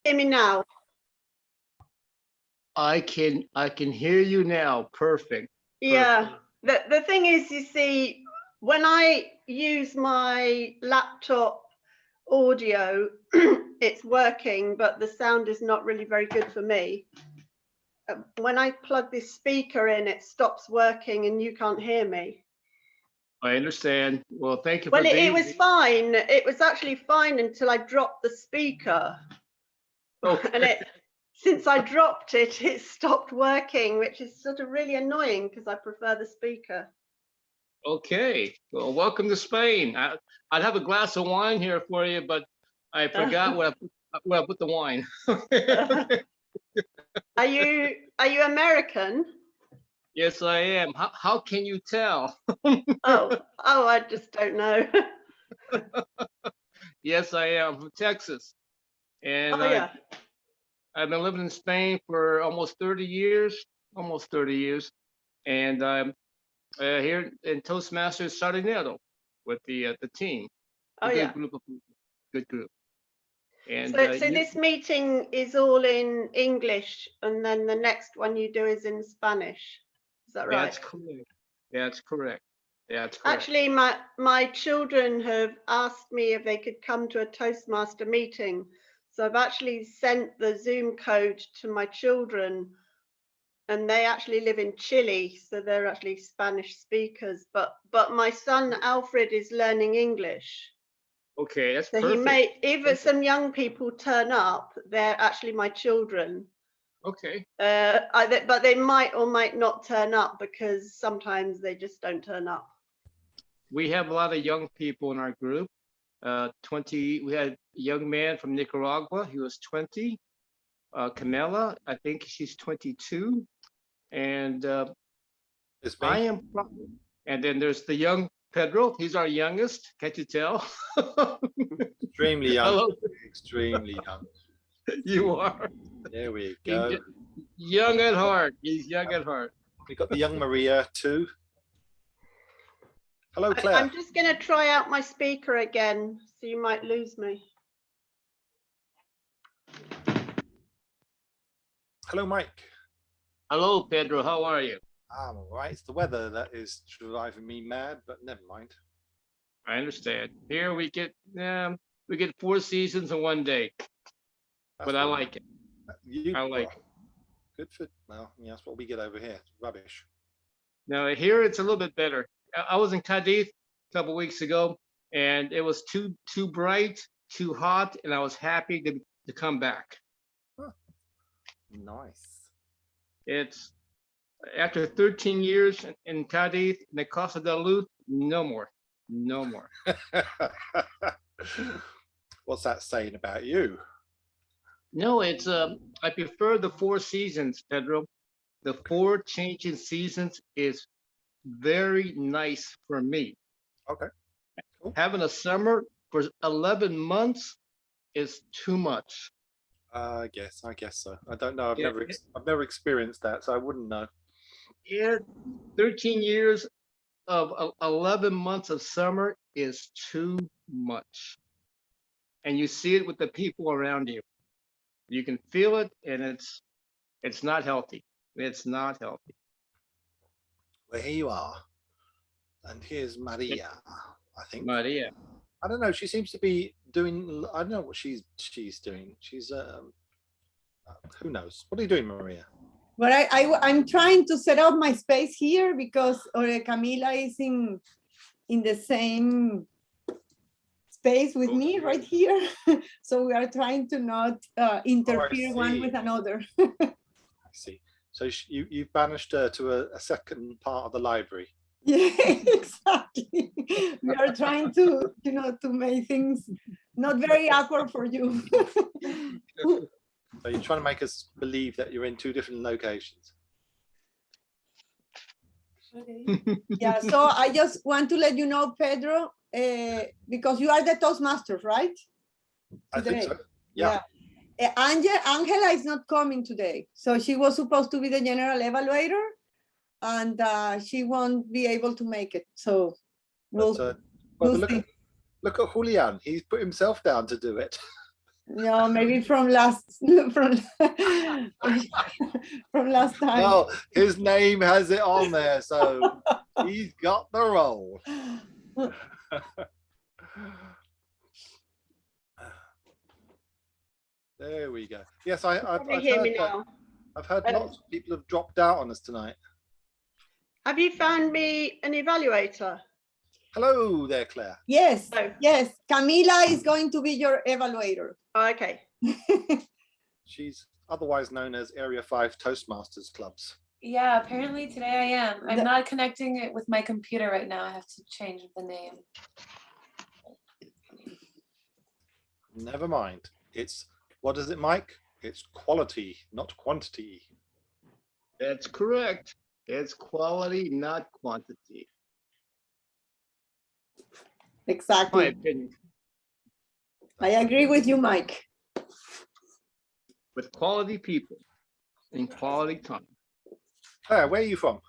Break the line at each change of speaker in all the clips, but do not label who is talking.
hear me now?
I can hear you now. Perfect.
Yeah. The thing is, you see, when I use my laptop audio, it's working, but the sound is not really very good for me. When I plug this speaker in, it stops working and you can't hear me.
I understand. Well, thank you for
Well,
being.
it was fine. It was actually fine until I dropped the speaker.
Oh.
And since I dropped it, it stopped working, which is sort of really annoying because I prefer the speaker.
Okay. Well, welcome to Spain. I'd have a glass of wine here for you, but I forgot where I put the wine.
Are you American?
Yes, I am. How can you tell?
Oh, I just don't know.
Yes, I am from Texas, and
Oh yeah.
I've been living in Spain for almost 30 years. Almost 30 years, and I'm here in Toastmasters Sardinero with the team.
Oh
Good
yeah.
group of people. Good group. And
So this meeting is all in English, and then the next one you do is in Spanish. Is that right?
That's correct. That's correct. That's correct.
Actually, my children have asked me if they could come to a Toastmaster meeting. So I've actually sent the Zoom code to my children, and they actually live in Chile, so they're actually Spanish speakers. But my son Alfred is learning English.
Okay, that's
so
perfect.
He may, if some young people turn up, they're actually my children.
Okay.
But they might or might not turn up because sometimes they just don't turn up.
We have a lot of young people in our group. 20. We had a young man from Nicaragua. He was 20. Camela, I think she's 22, and I am. And then there's the young Pedro. He's our youngest. Can't you tell?
Extremely young. Hello. Extremely young.
You are.
There we go.
He's young at heart. He's young at heart.
We got the young Maria too. Hello, Claire.
I'm just going to try out my speaker again, so you might lose me.
Hello, Mike.
Hello, Pedro. How are you?
I'm all right. It's the weather that is driving me mad, but never mind.
I understand. Here we get 4 seasons in one day. But I like it. I like it.
Good for, well, yeah, that's what we get over here. It's rubbish.
Now here it's a little bit better. I was in Cadiz a couple weeks ago, and it was too bright, too hot, and I was happy to come back.
Huh. Nice.
It's after 13 years in Cadiz, in the Costa del Luz, no more. No more.
What's that saying about you?
No, it's I prefer the 4 seasons, Pedro. The 4 changing seasons is very nice for me.
Okay. Cool.
Having a summer for 11 months is too much.
I guess so. I don't know. I've never experienced that, so I wouldn't know.
Yeah, 13 years of 11 months of summer is too much. And you see it with the people around you. You can feel it, and it's not healthy. It's not healthy.
Well, here you are. And here's Maria, I think.
Maria.
I don't know. She seems to be doing, I don't know what she's doing. She's, who knows? What are you doing, Maria?
Well, I'm trying to set up my space here because Camila is in the same space with me right here. So we are trying to not interfere one with another.
I see. So you've banished her to a second part of the library.
Yeah, exactly. We are trying to, to make things not very awkward for you.
So you're trying to make us believe that you're in 2 different locations.
Okay. Yeah, so I just want to let you know, Pedro, because you are the Toastmasters, right?
I think so. Yeah.
Angela is not coming today. So she was supposed to be the general evaluator, and she won't be able to make it. So we'll see.
Look at Julian. He's put himself down to do it.
No, maybe from last from from last time.
Well, his name has it on there, so he's got the role. There we go. Yes, I've
Probably hear me
heard that.
now.
I've heard lots of people have dropped out on us tonight.
Have you found me an evaluator?
Hello there, Claire.
Yes,
Oh.
yes. Camila is going to be your evaluator.
Oh, okay.
She's otherwise known as Area 5 Toastmasters Clubs.
Yeah, apparently today I am. I'm
The-
not connecting it with my computer right now. I have to change the name.
Never mind. It's, what is it, Mike? It's quality, not quantity.
That's correct. It's quality, not quantity. My
Exactly.
opinion.
I agree with you, Mike.
With quality people and quality time.
Claire, where are you from?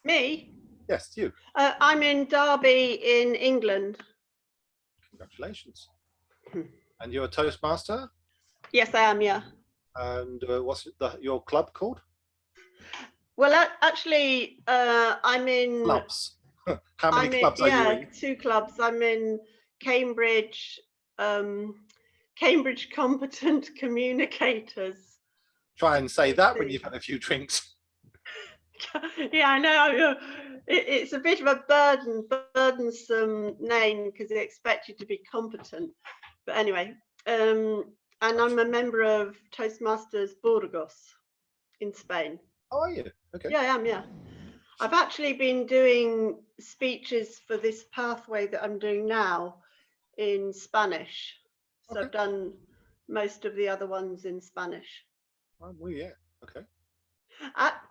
Me?
Yes, you.
I'm in Derby in England.
Congratulations. And you're a Toastmaster?
Yes, I am, yeah.
And what's your club called?
Well, actually, I'm in...
Clubs. How many
I'm in,
clubs are you in?
2 clubs. I'm in Cambridge, Cambridge Competent Communicators.
Try and say that when you've had a few drinks.
Yeah, I know. It's a bit of a burdensome name because they expect you to be competent. But anyway, and I'm a member of Toastmasters Burgos in Spain.
Oh, are you? Okay.
Yeah, I am, yeah. I've actually been doing speeches for this pathway that I'm doing now in Spanish. So
Okay.
I've done most of the other ones in Spanish.
Oh, well, yeah. Okay.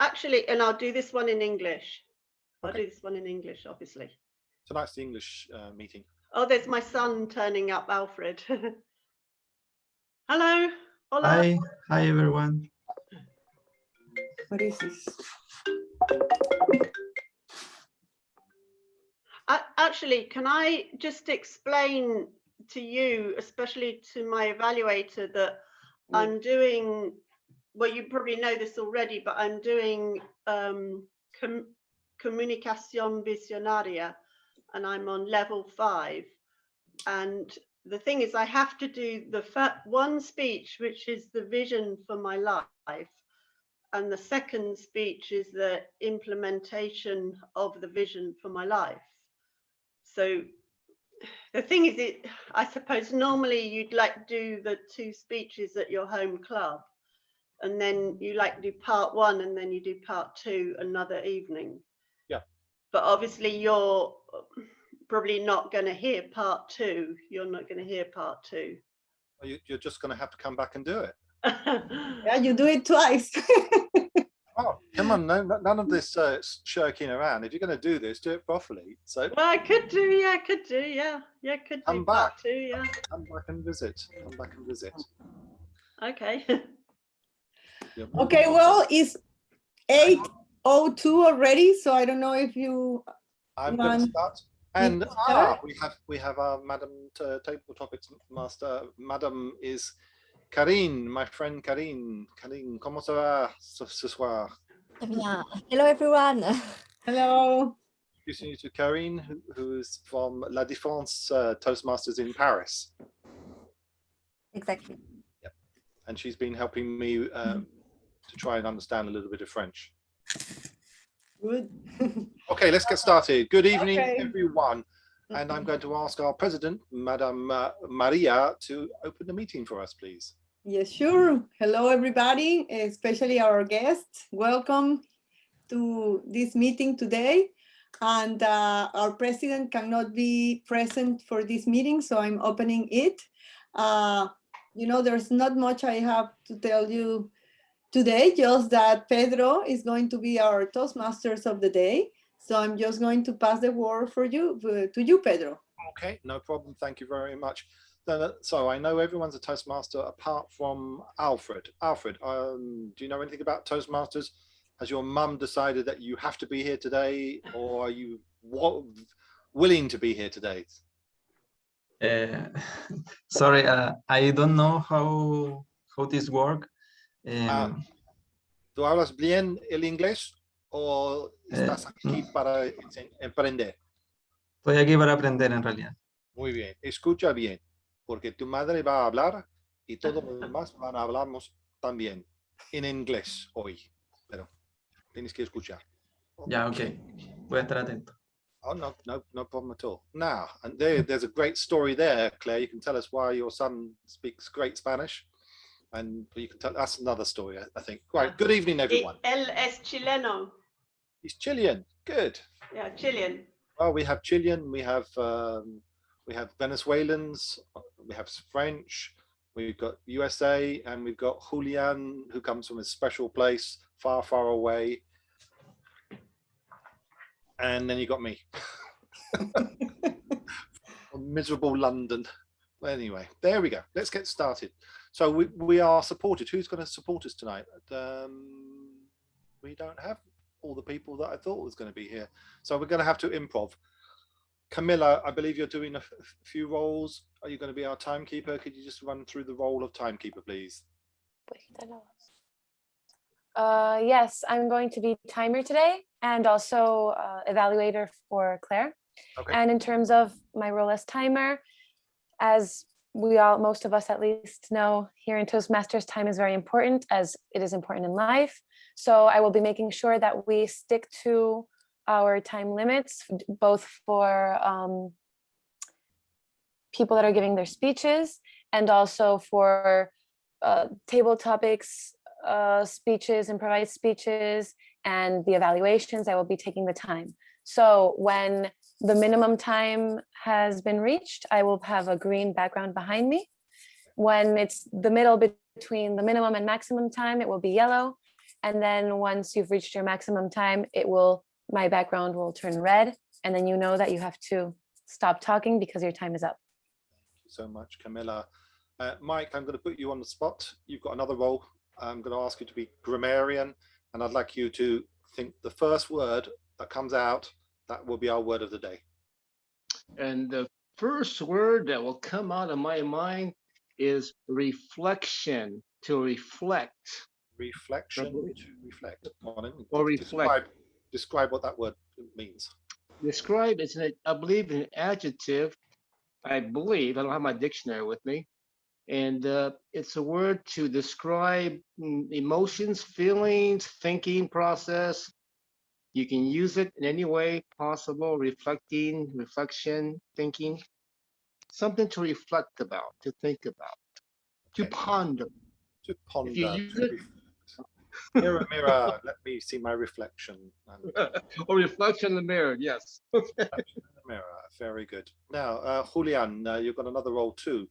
Actually, and I'll do this one in English. I'll
Okay.
do this one in English, obviously.
Tonight's the English meeting.
Oh, there's my son turning up, Alfred. Hello. Hola.
Hi, hi everyone.
What is this?
Actually, can I just explain to you, especially to my evaluator, that I'm doing, well, you probably know this already, but I'm doing Comunicación Visionaria, and I'm on level 5. And the thing is, I have to do the one speech, which is the vision for my life. And the second speech is the implementation of the vision for my life. So the thing is, I suppose normally you'd like to do the 2 speeches at your home club, and then you like to do part 1 and then you do part 2 another evening.
Yeah.
But obviously you're probably not going to hear part 2. You're not going to hear part 2.
Well, you're just going to have to come back and do it.
Yeah, you do it twice.
Oh, come on. None of this shirking around. If you're going to do this, do it properly. So
Well, I could do, yeah, could do, yeah. Yeah, could do
Come
part
back.
2, yeah.
come back and visit. Come back and visit.
Okay.
You're-
Okay, well, it's 8:02 already, so I don't know if you
I'm going to
One.
start. And
start?
we have our Madam Table Topics Master. Madam is Karine, my friend Karine. Karine, comment ça va ce soir?
Très bien. Hello, everyone.
hello.
Introducing you to Karine, who is from La Défense Toastmasters in Paris.
Exactly.
And she's been helping me to try and understand a little bit of French.
Good.
Okay, let's get started. Good evening,
Okay.
everyone. And I'm going to ask our president, Madam Maria, to open the meeting for us, please.
Yes, sure. Hello, everybody, especially our guests. Welcome to this meeting today. And our president cannot be present for this meeting, so I'm opening it. You know, there's not much I have to tell you today, just that Pedro is going to be our Toastmasters of the day. So I'm just going to pass the word to you, Pedro.
Okay, no problem. Thank you very much. So I know everyone's a Toastmaster apart from Alfred. Alfred, do you know anything about Toastmasters? Has your mum decided that you have to be here today, or are you willing to be here today?
Uh, sorry, I don't know how this work.
¿Tú hablas bien el inglés o estás aquí para aprender?
Estoy aquí para aprender en realidad.
Muy bien, escucha bien, porque tu madre va a hablar y todos los demás van a hablamos también en inglés hoy, pero tienes que escuchar.
Ya, ok. Voy a estar atento.
Oh, no problem at all. Now, and there's a great story there, Claire. You can tell us why your son speaks great Spanish, and you can tell us another story, I think. Right. Good evening, everyone.
Él es chileno.
He's Chilean. Good.
Yeah, Chilean.
Well, we have Chilean, we have Venezuelans, we have French, we've got USA, and we've got Julian, who comes from a special place far, far away. And then you got me. Miserable London. Well, anyway, there we go. Let's get started. So we are supported. Who's going to support us tonight? We don't have all the people that I thought was going to be here. So we're going to have to improv. Camilla, I believe you're doing a few roles. Are you going to be our timekeeper? Could you just run through the role of timekeeper, please?
Yes, I'm going to be timer today and also evaluator for Claire.
Okay.
And in terms of my role as timer, as we all, most of us at least know, here in Toastmasters, time is very important, as it is important in life. So I will be making sure that we stick to our time limits, both for people that are giving their speeches and also for table topics, speeches, improvised speeches, and the evaluations. I will be taking the time. So when the minimum time has been reached, I will have a green background behind me. When it's the middle between the minimum and maximum time, it will be yellow. And then once you've reached your maximum time, my background will turn red. And then you know that you have to stop talking because your time is up.
Thank you so much, Camilla. Mike, I'm going to put you on the spot. You've got another role. I'm going to ask you to be grammarian, and I'd like you to think the first word that comes out, that will be our word of the day.
And the first word that will come out of my mind is reflection, to reflect.
Reflection, to reflect.
Or reflect.
Describe what that word means.
Describe is, I believe, an adjective. I believe, I don't have my dictionary with me. And it's a word to describe emotions, feelings, thinking process. You can use it in any way possible, reflecting, reflection, thinking. Something to reflect about, to think about, to ponder.
To ponder.
If you use it,
mirror, mirror, let me see my reflection.
Or reflection in the mirror, yes.
Reflection in the mirror, very good. Now, Julian, you've got another role too.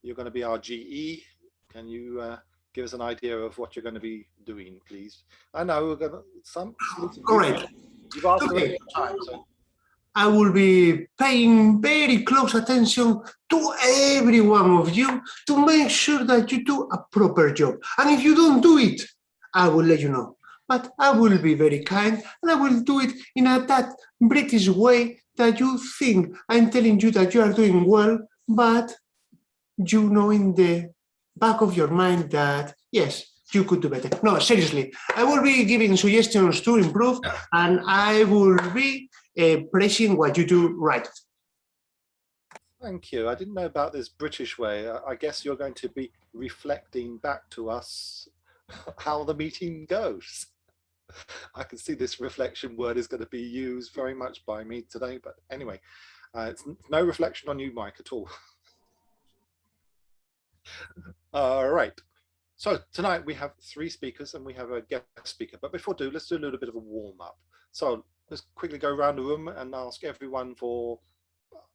You're going to be our GE. Can you give us an idea of what you're going to be doing, please? I know we're going to
All right.
You've asked
Okay.
time, so.
I will be paying very close attention to every one of you to make sure that you do a proper job. And if you don't do it, I will let you know. But I will be very kind and I will do it in that British way that you think I'm telling you that you are doing well, but you know in the back of your mind that, yes, you could do better. No, seriously, I will be giving suggestions to improve and I will be praising what you do right.
Thank you. I didn't know about this British way. I guess you're going to be reflecting back to us how the meeting goes. I can see this reflection word is going to be used very much by me today, but anyway, it's no reflection on you, Mike, at all. All right. So tonight we have 3 speakers and we have a guest speaker, but before let's do a little bit of a warm up. So let's quickly go around the room and ask everyone for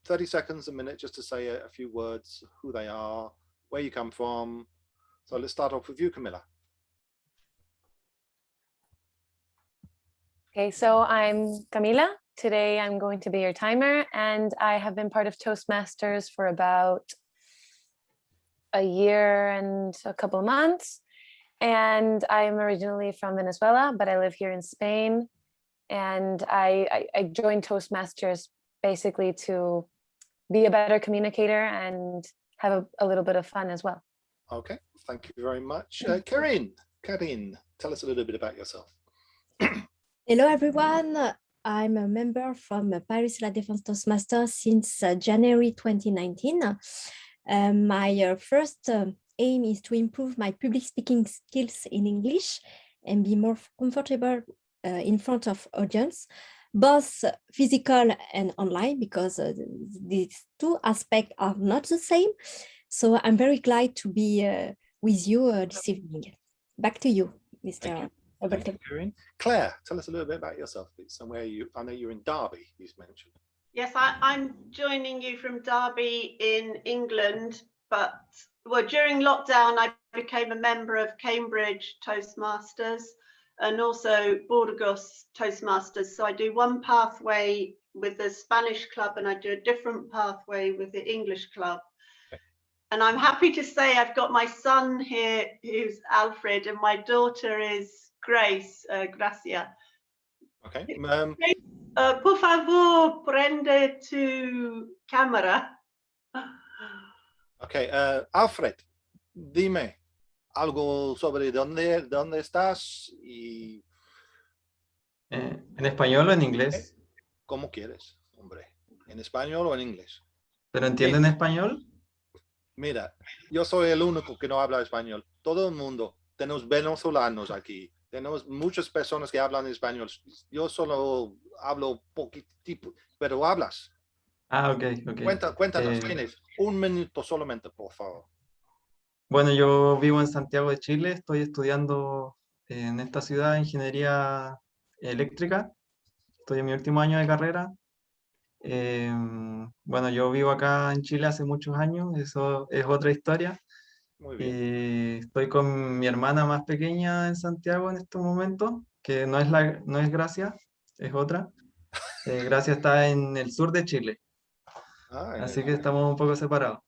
30 seconds, a minute, just to say a few words, who they are, where you come from. So let's start off with you, Camilla.
Okay, so I'm Camila. Today I'm going to be your timer, and I have been part of Toastmasters for about a year and a couple of months. And I'm originally from Venezuela, but I live here in Spain. And I joined Toastmasters basically to be a better communicator and have a little bit of fun as well.
Okay, thank you very much. Karin, tell us a little bit about yourself.
Hello, everyone. I'm a member from Paris La Défense Toastmasters since January 2019. My first aim is to improve my public speaking skills in English and be more comfortable in front of audience, both physical and online, because these two aspects are not the same. So I'm very glad to be with you this evening. Back to you, Mr.
Thank you, Karin. Claire, tell us a little bit about yourself, please. And I know you're in Derby, you mentioned.
Yes, I'm joining you from Derby in England, but during lockdown, I became a member of Cambridge Toastmasters and also Burgos Toastmasters. So I do one pathway with the Spanish club and I do a different pathway with the English club. And I'm happy to say I've got my son here, who's Alfred, and my daughter is Grace, Gracia.
Okay.
Por favor, prende tu cámara.
Okay, Alfred, dime algo sobre dónde estás y...
¿En español o en inglés?
Como quieres, hombre. ¿En español o en inglés?
¿Pero entienden español?
Mira, yo soy el único que no habla español. Todo el mundo, tenemos venezolanos aquí. Tenemos muchas personas que hablan español. Yo solo hablo poquitito, pero hablas.
Ah, ok.
Cuéntanos, tienes un minuto solamente, por favor.
Bueno, yo vivo en Santiago de Chile, estoy estudiando en esta ciudad ingeniería eléctrica. Estoy en mi último año de carrera. Bueno, yo vivo acá en Chile hace muchos años, eso es otra historia.
Muy bien.
Y estoy con mi hermana más pequeña en Santiago en estos momentos, que no es Gracia, es otra. Gracia está en el sur de Chile, así que estamos un poco separados.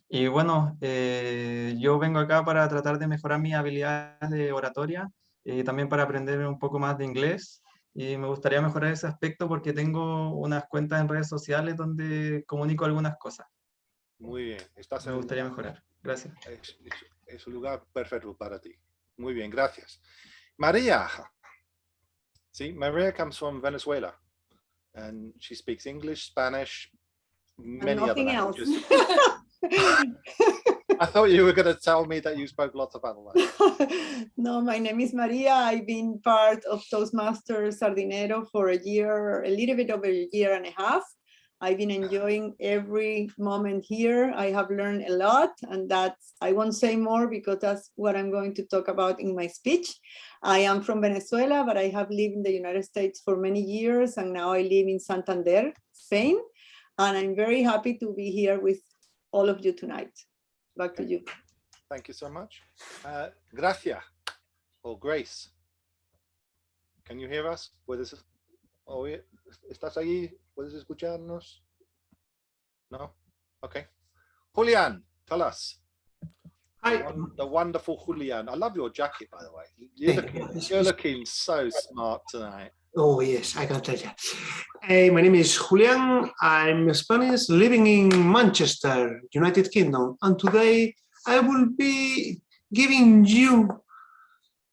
Y bueno, yo vengo acá para tratar de mejorar mis habilidades de oratoria y también para aprender un poco más de inglés. Y me gustaría mejorar ese aspecto porque tengo unas cuentas en redes sociales donde comunico algunas cosas.
Muy bien.
Me gustaría mejorar. Gracias.
Es un lugar perfecto para ti. Muy bien, gracias. Maria. See, Maria comes from Venezuela and she speaks English, Spanish, many other languages. I thought you were going to tell me that you spoke lots of other languages.
No, my name is Maria. I've been part of Toastmasters Sardinero for a little bit over a year and a half. I've been enjoying every moment here. I have learned a lot, and I won't say more because that's what I'm going to talk about in my speech. I am from Venezuela, but I have lived in the United States for many years, and now I live in Santander, Spain. And I'm very happy to be here with all of you tonight. Back to you.
Thank you so much. Gracia or Grace. Can you hear us? ¿Estás ahí? ¿Puedes escucharnos? No? Okay. Julian, tell us.
Hi.
The wonderful Julian. I love your jacket, by the way. You're looking so smart tonight.
Oh, yes, I can tell you. My name is Julian. I'm Spanish living in Manchester, United Kingdom. And today I will be giving you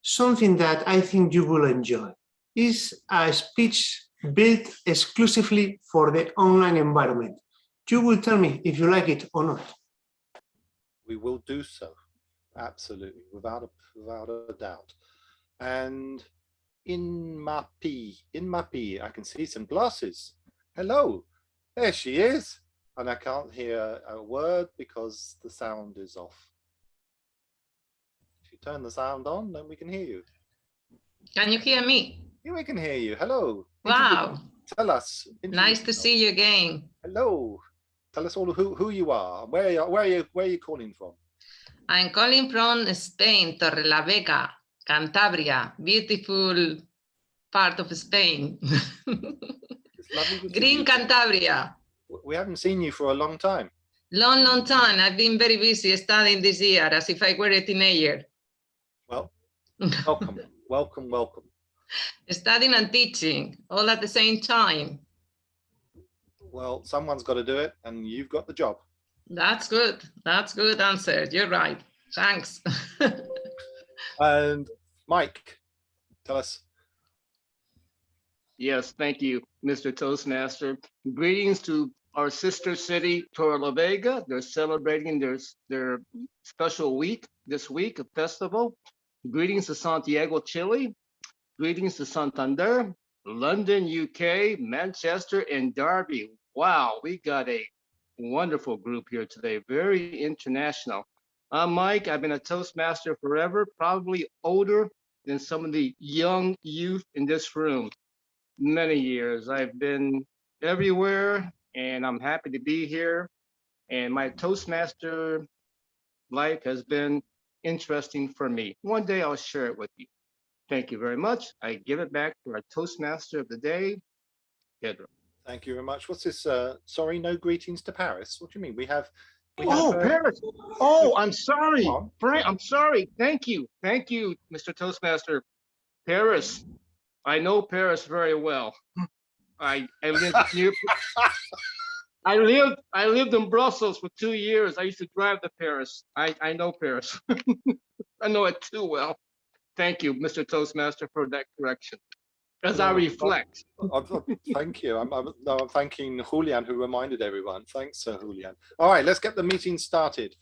something that I think you will enjoy. It's a speech built exclusively for the online environment. You will tell me if you like it or not.
We will do so. Absolutely, without a doubt. And in Mappy, I can see some glasses. Hello, there she is. And I can't hear a word because the sound is off. If you turn the sound on, then we can hear you.
Can you hear me?
Yeah, we can hear you. Hello.
Wow.
Tell us.
Nice to see you again.
Hello. Tell us all who you are. Where are you calling from?
I'm calling from Spain, Torrelavega, Cantabria, beautiful part of Spain. Green Cantabria.
We haven't seen you for a long time.
Long time. I've been very busy studying this year as if I were a teenager.
Well, welcome.
Studying and teaching all at the same time.
Well, someone's got to do it, and you've got the job.
That's good. That's good answer. You're right. Thanks.
And Mike, tell us.
Yes, thank you, Mr. Toastmaster. Greetings to our sister city, Torrelavega. They're celebrating their special week this week, a festival. Greetings to Santiago, Chile. Greetings to Santander, London, UK, Manchester, and Derby. Wow, we got a wonderful group here today, very international. I'm Mike. I've been a Toastmaster forever, probably older than some of the young youth in this room. Many years. I've been everywhere, and I'm happy to be here. And my Toastmaster life has been interesting for me. One day I'll share it with you. Thank you very much. I give it back to our Toastmaster of the day, Pedro.
Thank you very much. What's this? Sorry, no greetings to Paris. What do you mean? We have
Paris. Oh, I'm sorry,
Come on.
Frank. I'm sorry. Thank you, Mr. Toastmaster. Paris. I know Paris very well. I lived near. I lived in Brussels for 2 years. I used to drive to Paris. I know Paris. I know it too well. Thank you, Mr. Toastmaster, for that correction. As I reflect.
Thank you. I'm thanking Julian, who reminded everyone. Thanks, Julian. All right, let's get the meeting started.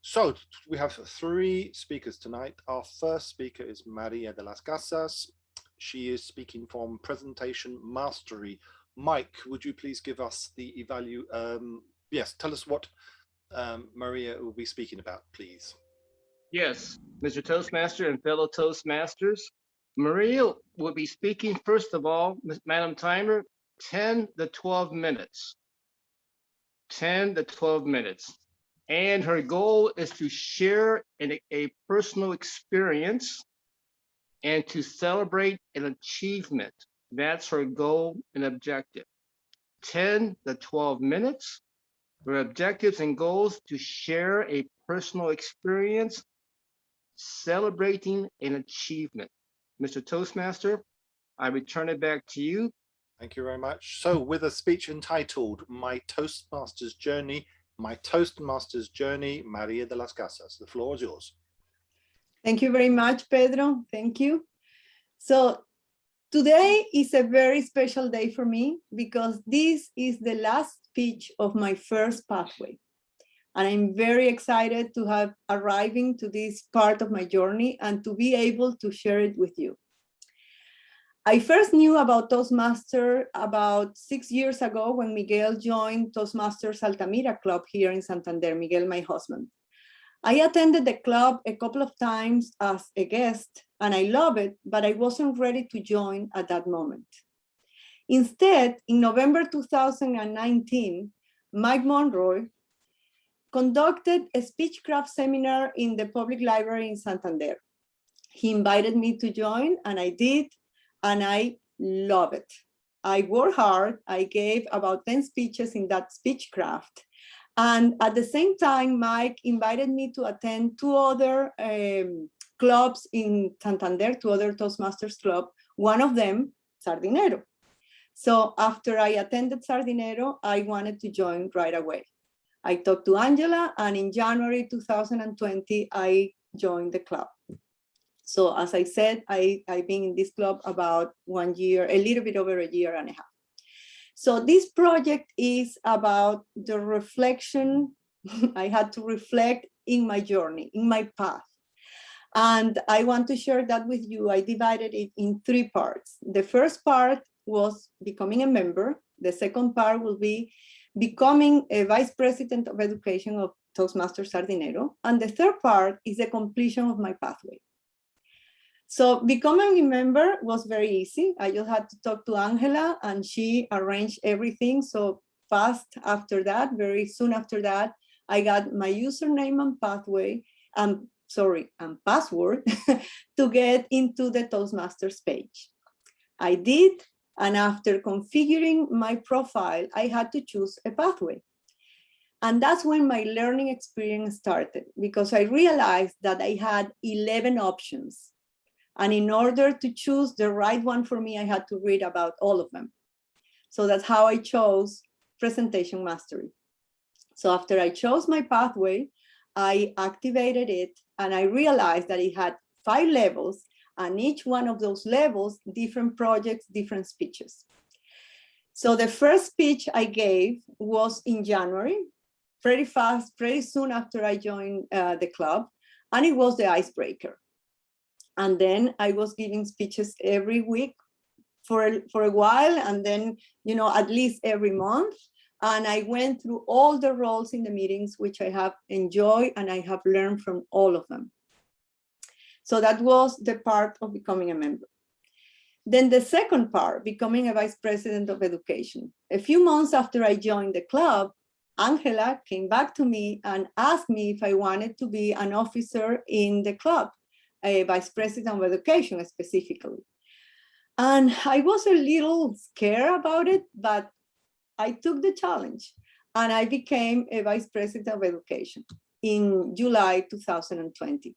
So we have 3 speakers tonight. Our first speaker is Maria de las Casas. She is speaking from Presentation Mastery. Mike, would you please give us the yes, tell us what Maria will be speaking about, please.
Yes, Mr. Toastmaster and fellow Toastmasters, Maria will be speaking, first of all, Madam Timer, 10 to 12 minutes. 10 to 12 minutes. And her goal is to share a personal experience and to celebrate an achievement. That's her goal and objective. 10 to 12 minutes. Her objectives and goals to share a personal experience, celebrating an achievement. Mr. Toastmaster, I return it back to you.
Thank you very much. So with a speech entitled My Toastmasters Journey, Maria de las Casas. The floor is yours.
Thank you very much, Pedro. Thank you. So today is a very special day for me because this is the last speech of my first pathway. And I'm very excited to have arriving to this part of my journey and to be able to share it with you. I first knew about Toastmaster about 6 years ago when Miguel joined Toastmasters Altamira Club here in Santander, Miguel, my husband. I attended the club a couple of times as a guest and I love it, but I wasn't ready to join at that moment. Instead, in November 2019, Mike Monroy conducted a speechcraft seminar in the public library in Santander. He invited me to join and I did, and I love it. I worked hard. I gave about 10 speeches in that speechcraft. And at the same time, Mike invited me to attend 2 other clubs in Santander, 2 other Toastmasters club, one of them, Sardinero. So after I attended Sardinero, I wanted to join right away. I talked to Angela, and in January 2020, I joined the club. So as I said, I've been in this club about 1 year, a little bit over a year and a half. So this project is about the reflection. I had to reflect in my journey, in my path. And I want to share that with you. I divided it in 3 parts. The first part was becoming a member. The second part will be becoming a vice president of education of Toastmasters Sardinero. And the third part is the completion of my pathway. So becoming a member was very easy. I just had to talk to Angela and she arranged everything. So fast after that, very soon after that, I got my username and pathway, and password to get into the Toastmasters page. I did, and after configuring my profile, I had to choose a pathway. And that's when my learning experience started, because I realized that I had 11 options. And in order to choose the right one for me, I had to read about all of them. So that's how I chose presentation mastery. So after I chose my pathway, I activated it and I realized that it had 5 levels, and each one of those levels, different projects, different speeches. So the first speech I gave was in January, pretty fast, pretty soon after I joined the club, and it was the icebreaker. And then I was giving speeches every week for a while, and then, you know, at least every month. And I went through all the roles in the meetings, which I have enjoyed and I have learned from all of them. So that was the part of becoming a member. Then the second part, becoming a vice president of education. A few months after I joined the club, Angela came back to me and asked me if I wanted to be an officer in the club, a vice president of education specifically. And I was a little scared about it, but I took the challenge and I became a vice president of education in July 2020.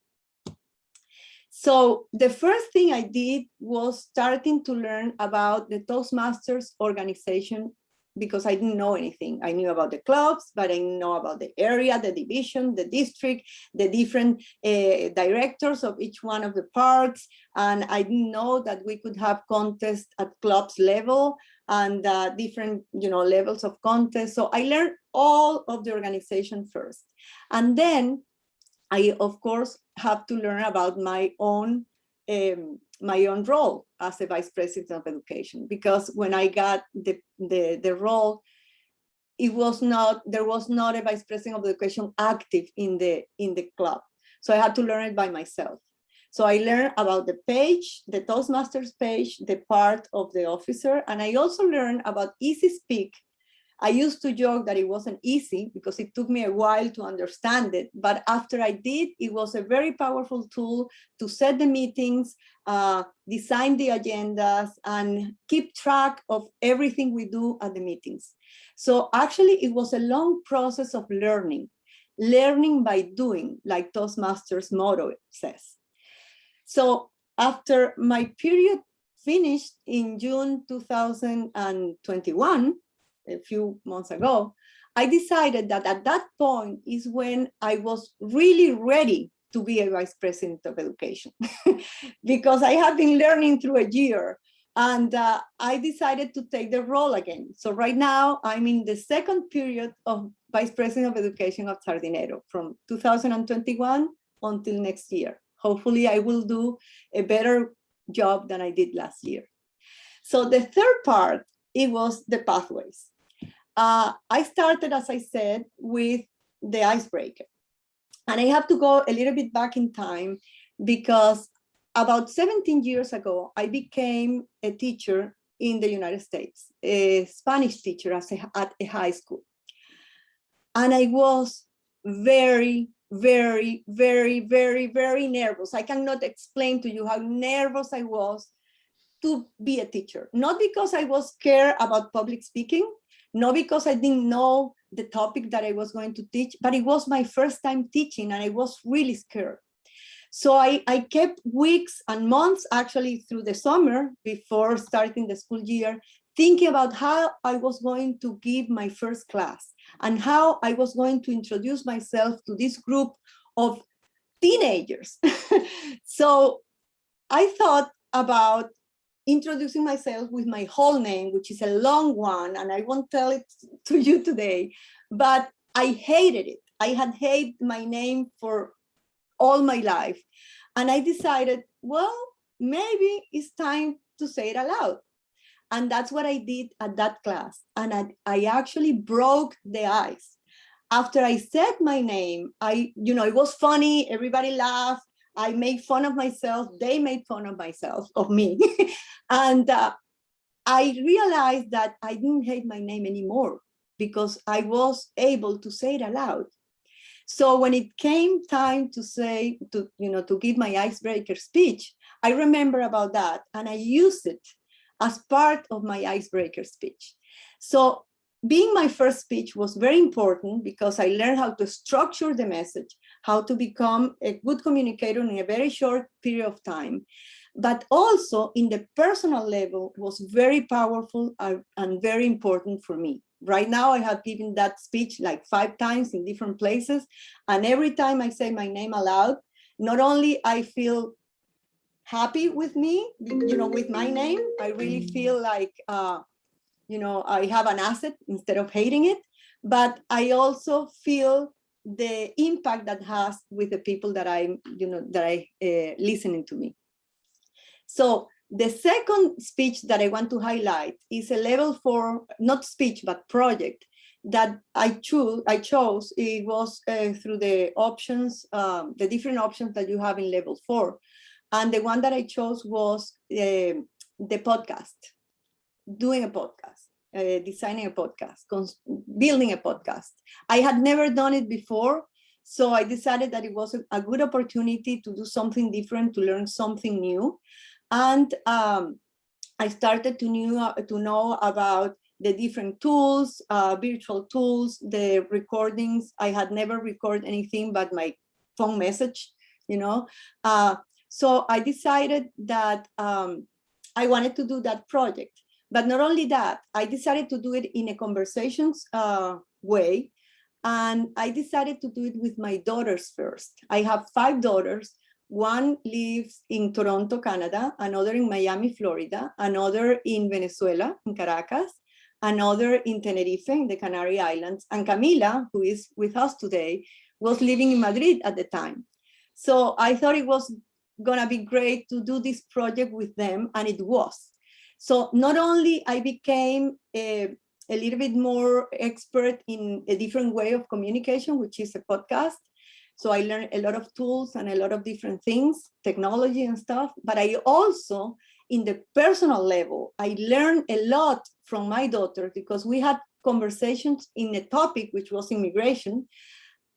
So the first thing I did was starting to learn about the Toastmasters organization, because I didn't know anything. I knew about the clubs, but I didn't know about the area, the division, the district, the different directors of each one of the parts. And I didn't know that we could have contests at clubs level and different, you know, levels of contest. So I learned all of the organization first. And then I, of course, have to learn about my own role as a vice president of education, because when I got the role, there was not a vice president of education active in the club. So I had to learn it by myself. So I learned about the page, the Toastmasters page, the part of the officer, and I also learned about Easy Speak. I used to joke that it wasn't easy because it took me a while to understand it. But after I did, it was a very powerful tool to set the meetings, design the agendas, and keep track of everything we do at the meetings. So actually, it was a long process of learning by doing, like Toastmasters motto says. So after my period finished in June 2021, a few months ago, I decided that at that point is when I was really ready to be a vice president of education because I have been learning through a year, and I decided to take the role again. So right now I'm in the second period of vice president of education of Sardinero from 2021 until next year. Hopefully I will do a better job than I did last year. So the third part, it was the pathways. I started, as I said, with the icebreaker. And I have to go a little bit back in time because about 17 years ago, I became a teacher in the United States, a Spanish teacher at a high school. And I was very, very, very, very, very nervous. I cannot explain to you how nervous I was to be a teacher. Not because I was scared about public speaking, not because I didn't know the topic that I was going to teach, but it was my first time teaching and I was really scared. So I kept weeks and months actually through the summer before starting the school year, thinking about how I was going to give my first class and how I was going to introduce myself to this group of teenagers. So I thought about introducing myself with my whole name, which is a long one, and I won't tell it to you today, but I hated it. I had hated my name for all my life. And I decided, well, maybe it's time to say it aloud. And that's what I did at that class. And I actually broke the ice. After I said my name, it was funny, everybody laughed. I made fun of myself, they made fun of me. And I realized that I didn't hate my name anymore because I was able to say it aloud. So when it came time to give my icebreaker speech, I remember about that and I used it as part of my icebreaker speech. So being my first speech was very important because I learned how to structure the message, how to become a good communicator in a very short period of time. But also in the personal level was very powerful and very important for me right now I have given that speech like 5 times in different places. And every time I say my name aloud, not only I feel happy with me, with my name, I really feel like, I have an asset instead of hating it, but I also feel the impact that has with the people that listening to me. So the second speech that I want to highlight is a level 4, not speech, but project that I chose. It was through the options, the different options that you have in level 4. And the one that I chose was the podcast, doing a podcast, designing a podcast, building a podcast. I had never done it before, so I decided that it was a good opportunity to do something different, to learn something new. And I started to know about the different tools, virtual tools, the recordings. I had never recorded anything but my phone message, so I decided that I wanted to do that project. But not only that, I decided to do it in a conversations way. And I decided to do it with my daughters first. I have 5 daughters. One lives in Toronto, Canada, another in Miami, Florida, another in Venezuela, in Caracas, another in Tenerife, in the Canary Islands. And Camila, who is with us today, was living in Madrid at the time. So I thought it was gonna be great to do this project with them, and it was. So not only I became a little bit more expert in a different way of communication, which is a podcast. So I learned a lot of tools and a lot of different things, technology and stuff, but I also, in the personal level, I learned a lot from my daughter, because we had conversations in a topic, which was immigration,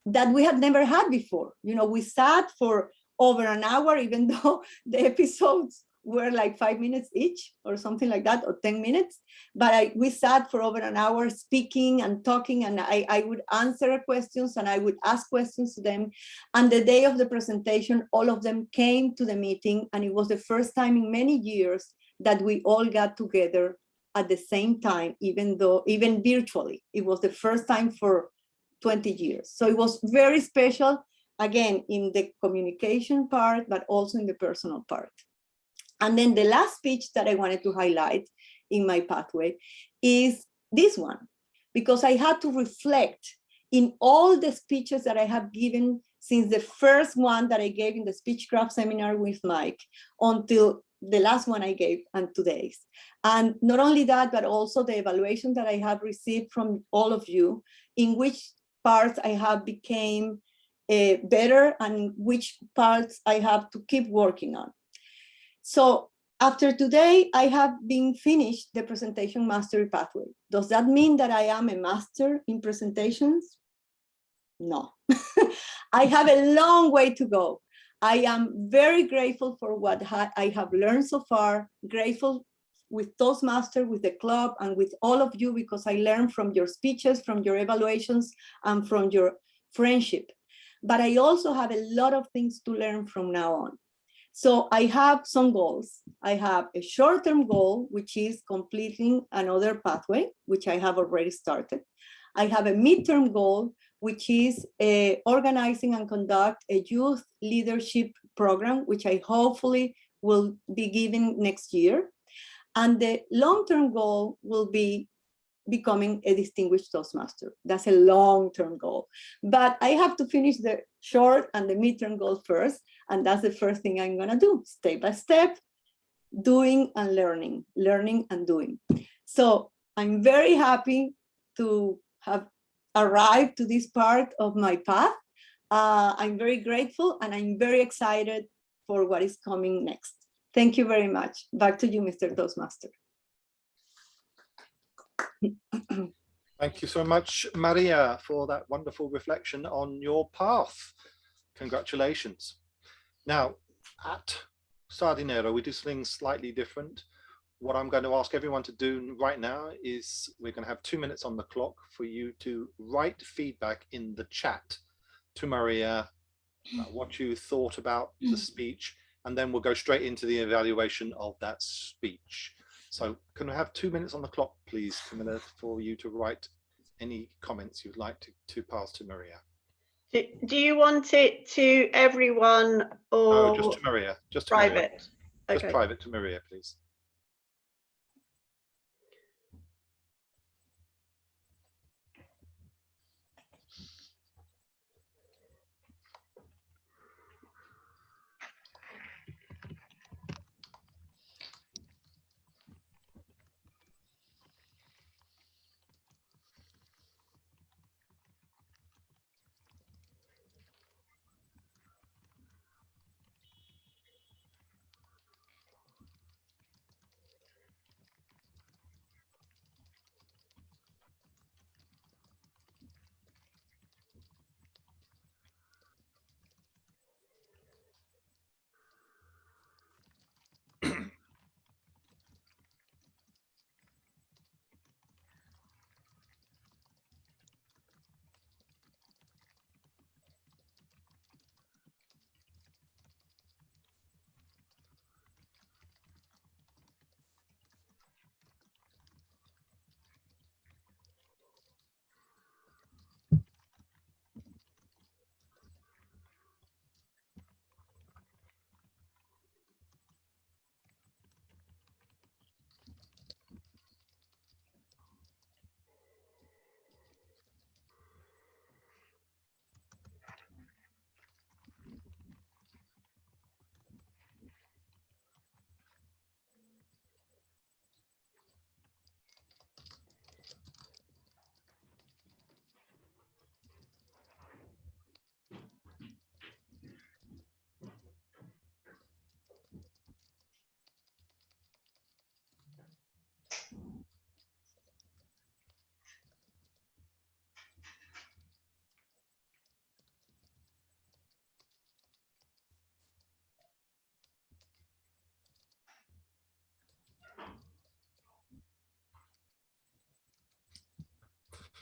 that we had never had before. We sat for over an hour, even though the episodes were like 5 minutes each or something like that, or 10 minutes. But we sat for over an hour speaking and talking, and I would answer questions and I would ask questions to them. And the day of the presentation, all of them came to the meeting, and it was the first time in many years that we all got together at the same time, even virtually. It was the first time for 20 years. So it was very special, again, in the communication part, but also in the personal part. And then the last speech that I wanted to highlight in my pathway is this one, because I had to reflect in all the speeches that I have given since the first one that I gave in the Speechcraft seminar with Mike until the last one I gave and today's. And not only that, but also the evaluation that I have received from all of you, in which parts I have became better and which parts I have to keep working on. So after today, I have been finished the presentation mastery pathway. Does that mean that I am a master in presentations? No. I have a long way to go. I am very grateful for what I have learned so far, grateful with Toastmasters, with the club, and with all of you, because I learned from your speeches, from your evaluations, and from your friendship. But I also have a lot of things to learn from now on. So I have some goals. I have a short-term goal, which is completing another pathway, which I have already started. I have a midterm goal, which is organizing and conduct a youth leadership program, which I hopefully will be given next year. And the long-term goal will be becoming a distinguished Toastmaster. That's a long-term goal. But I have to finish the short and the midterm goal first. And that's the first thing I'm gonna do, step by step, doing and learning, learning and doing. So I'm very happy to have arrived to this part of my path. I'm very grateful, and I'm very excited for what is coming next. Thank you very much. Back to you, Mr. Toastmaster.
Thank you so much, Maria, for that wonderful reflection on your path. Congratulations. Now, at Sardinero, we do things slightly different. What I'm going to ask everyone to do right now is we're going to have 2 minutes on the clock for you to write feedback in the chat to Maria, what you thought about the speech, and then we'll go straight into the evaluation of that speech. So can we have 2 minutes on the clock, please, Camilla, for you to write any comments you'd like to pass to Maria?
Do you want it to everyone or
No, just to Maria. Just to Maria.
private?
Just
Okay.
private to Maria, please.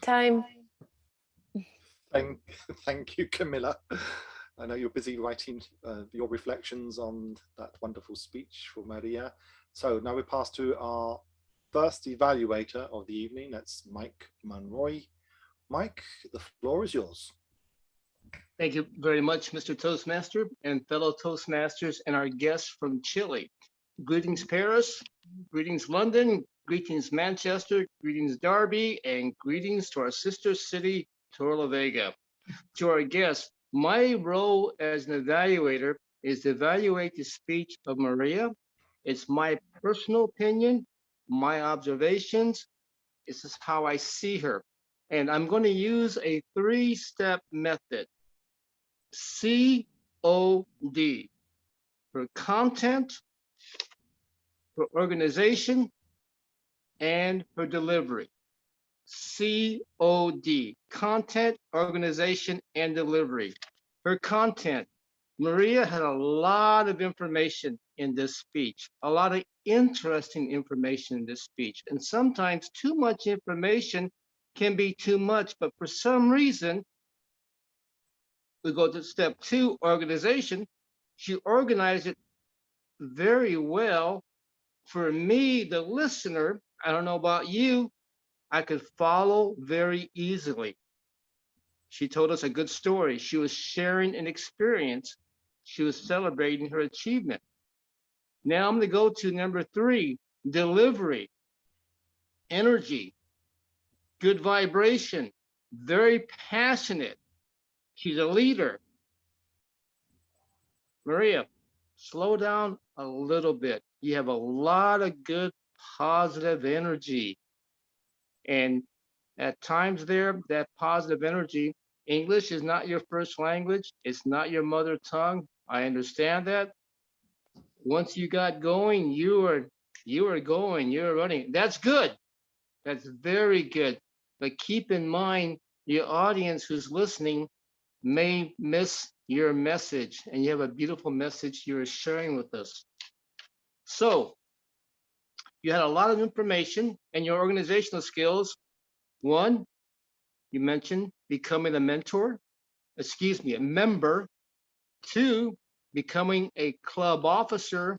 Time.
Thank, thank you, Camilla. I know you're busy writing your reflections on that wonderful speech for Maria. So now we pass to our first evaluator of the evening. That's Mike Monroy. Mike, the floor is yours.
Thank you very much, Mr. Toastmaster and fellow Toastmasters and our guests from Chile. Greetings, Paris. Greetings, London. Greetings, Manchester. Greetings, Derby. And greetings to our sister city, Torrelavega. To our guests, my role as an evaluator is to evaluate the speech of Maria. It's my personal opinion, my observations. This is how I see her. And I'm going to use a 3-step method. COD, for content, for organization, and for delivery. COD, content, organization, and delivery. For content, Maria had a lot of information in this speech, a lot of interesting information in this speech. And sometimes too much information can be too much, but for some reason, we go to step 2, organization. She organized it very well. For me, the listener, I don't know about you, I could follow very easily. She told us a good story. She was sharing an experience. She was celebrating her achievement. Now I'm going to go to number 3, delivery, energy, good vibration, very passionate. She's a leader. Maria, slow down a little bit. You have a lot of good, positive energy. And at times there, that positive energy, English is not your first language. It's not your mother tongue. I understand that. Once you got going, you are going, you're running. That's good. That's very good. But keep in mind, your audience who's listening may miss your message, and you have a beautiful message you're sharing with us. So you had a lot of information, and your organizational skills. 1, you mentioned becoming a mentor, a member. 2, becoming a club officer.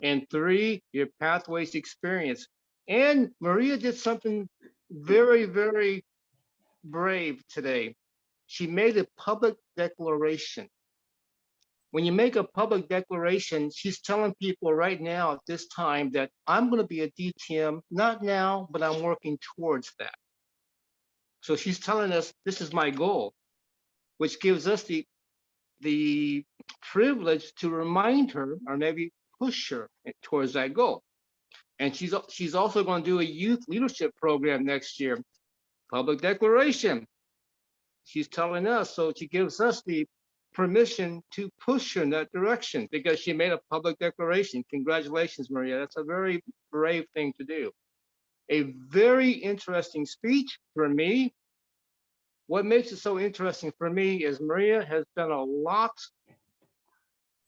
And 3, your pathways experience. And Maria did something very, very brave today. She made a public declaration. When you make a public declaration, she's telling people right now at this time that I'm going to be a DTM, not now, but I'm working towards that. So she's telling us this is my goal, which gives us the privilege to remind her or maybe push her towards that goal. And she's also going to do a youth leadership program next year. Public declaration. She's telling us, so she gives us the permission to push her in that direction because she made a public declaration. Congratulations, Maria. That's a very brave thing to do. A very interesting speech for me. What makes it so interesting for me is Maria has done a lot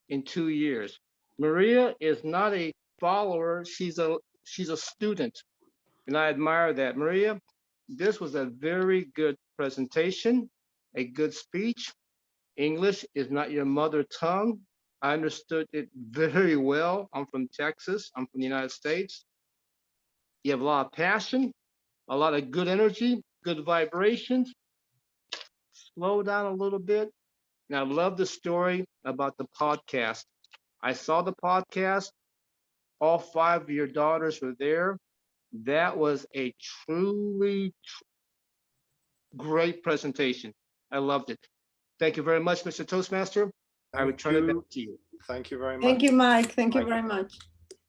in 2 years. Maria is not a follower, she's a student, and I admire that. Maria, this was a very good presentation, a good speech. English is not your mother tongue. I understood it very well. I'm from Texas, I'm from the United States. You have a lot of passion, a lot of good energy, good vibrations. Slow down a little bit. And I love the story about the podcast. I saw the podcast. All 5 of your daughters were there. That was a truly great presentation. I loved it. Thank you very much, Mr. Toastmaster. I return it back to you.
Thank you very much.
Thank you, Mike. Thank you very much.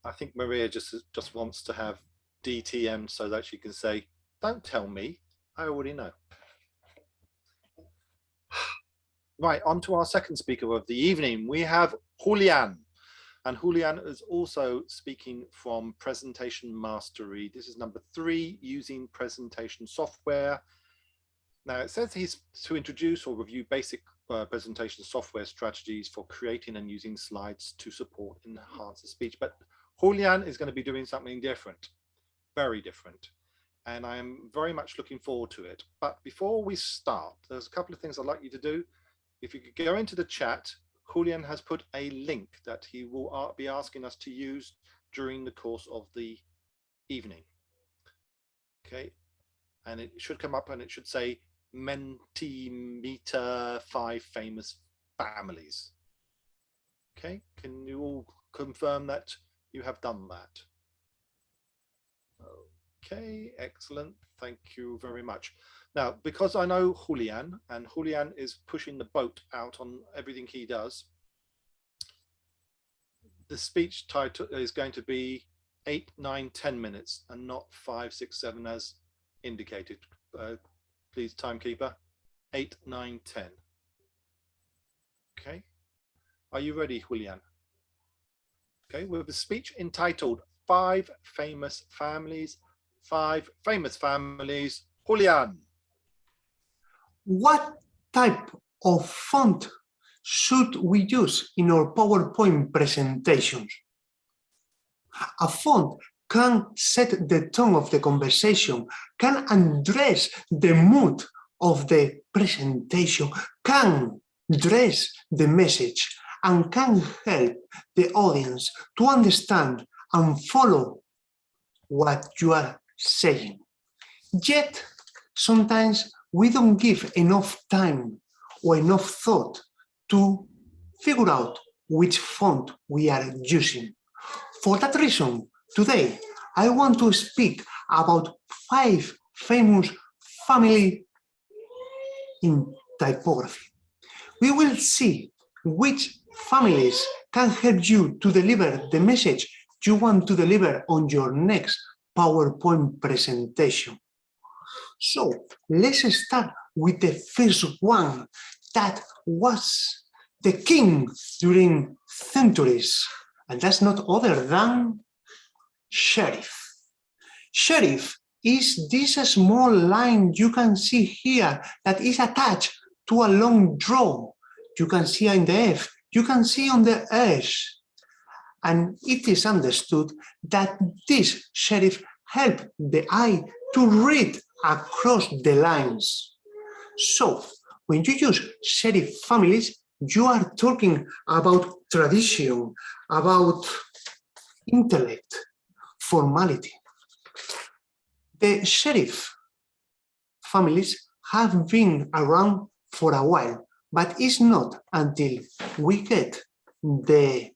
I think Maria just wants to have DTM so that she can say, don't tell me, I already know. Right, on to our second speaker of the evening. We have Julian. And Julian is also speaking from Presentation Mastery. This is number 3, using presentation software. Now it says he's to introduce or review basic presentation software strategies for creating and using slides to support and enhance the speech. But Julian is going to be doing something different, very different. And I am very much looking forward to it. But before we start, there's a couple of things I'd like you to do. If you could go into the chat, Julian has put a link that he will be asking us to use during the course of the evening. Okay, and it should come up and it should say Mentimeter 5 famous families. Okay, can you all confirm that you have done that? Okay, excellent. Thank you very much. Now, because I know Julian, and Julian is pushing the boat out on everything he does, the speech title is going to be 8, 9, 10 minutes and not 5, 6, 7 as indicated. Please, timekeeper, 8, 9, 10. Okay, are you ready, Julian? Okay, with a speech entitled 5 Famous Families, 5 Famous Families, Julian.
What type of font should we use in our PowerPoint presentations? A font can set the tone of the conversation, can address the mood of the presentation, can dress the message, and can help the audience to understand and follow what you are saying. Yet, sometimes we don't give enough time or enough thought to figure out which font we are using. For that reason, today, I want to speak about 5 famous families in typography. We will see which families can help you to deliver the message you want to deliver on your next PowerPoint presentation. So let's start with the first one that was the king during centuries, and that's not other than serif. Serif is this small line you can see here that is attached to a long draw. You can see in the F, you can see on the S. And it is understood that this serif helps the eye to read across the lines. So when you use serif families, you are talking about tradition, about intellect, formality. The serif families have been around for a while, but it's not until we get the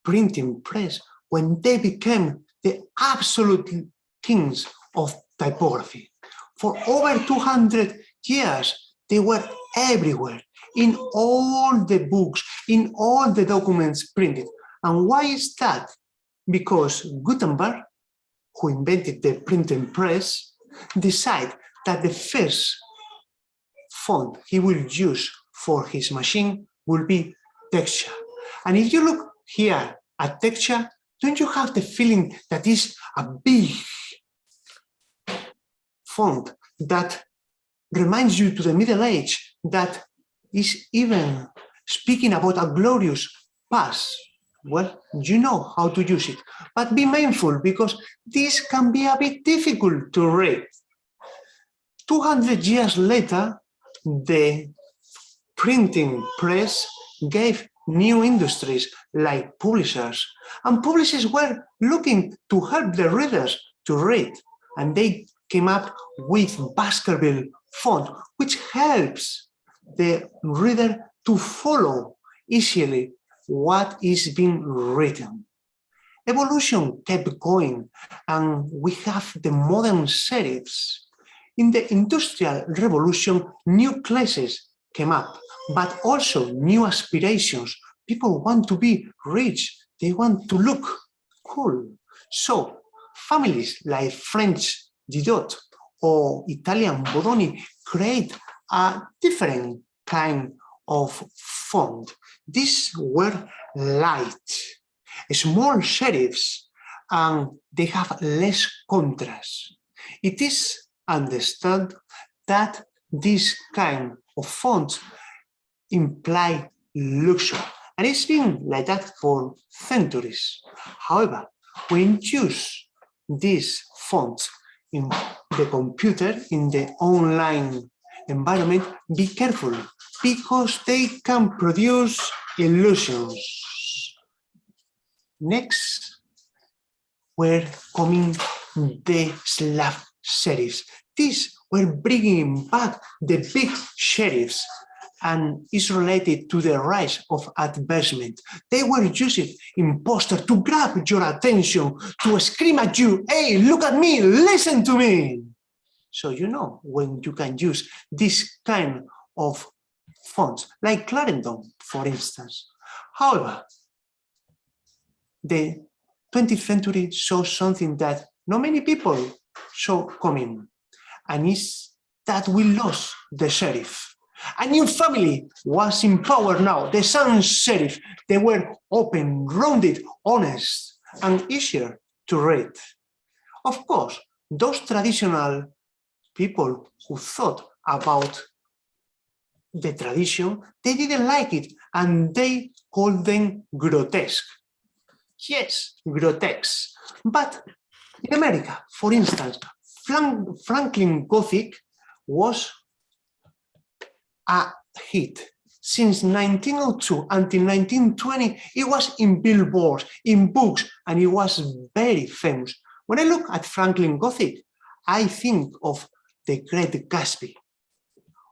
printing press when they became the absolute kings of typography. For over 200 years, they were everywhere, in all the books, in all the documents printed. And why is that? Because Gutenberg, who invented the printing press, decided that the first font he will use for his machine will be texture. And if you look here at texture, don't you have the feeling that is a big font that reminds you to the Middle Age, that is even speaking about a glorious past? Well, you know how to use it, but be mindful because this can be a bit difficult to read. 200 years later, the printing press gave new industries like publishers, and publishers were looking to help the readers to read, and they came up with Baskerville font, which helps the reader to follow easily what is being written. Evolution kept going, and we have the modern serifs. In the Industrial Revolution, new classes came up, but also new aspirations. People want to be rich, they want to look cool. So families like French Didot or Italian Bodoni create a different kind of font. These were light, small serifs, and they have less contrast. It is understood that this kind of fonts imply luxury, and it's been like that for centuries. However, when you use these fonts in the computer, in the online environment, be careful because they can produce illusions. Next, we're coming the Slav serifs. These were bringing back the big serifs, and is related to the rise of advertisement. They were used in posters to grab your attention, to scream at you, hey, look at me, listen to me. So you know when you can use this kind of fonts, like Clarendon, for instance. However, the 20th century saw something that not many people saw coming, and it's that we lost the serif. A new family was in power now, the sans serif. They were open, rounded, honest, and easier to read. Of course, those traditional people who thought about the tradition, they didn't like it, and they called them grotesque. Yes, grotesque. But in America, for instance, Franklin Gothic was a hit. Since 1902 until 1920, it was in billboards, in books, and it was very famous. When I look at Franklin Gothic, I think of the Great Gatsby.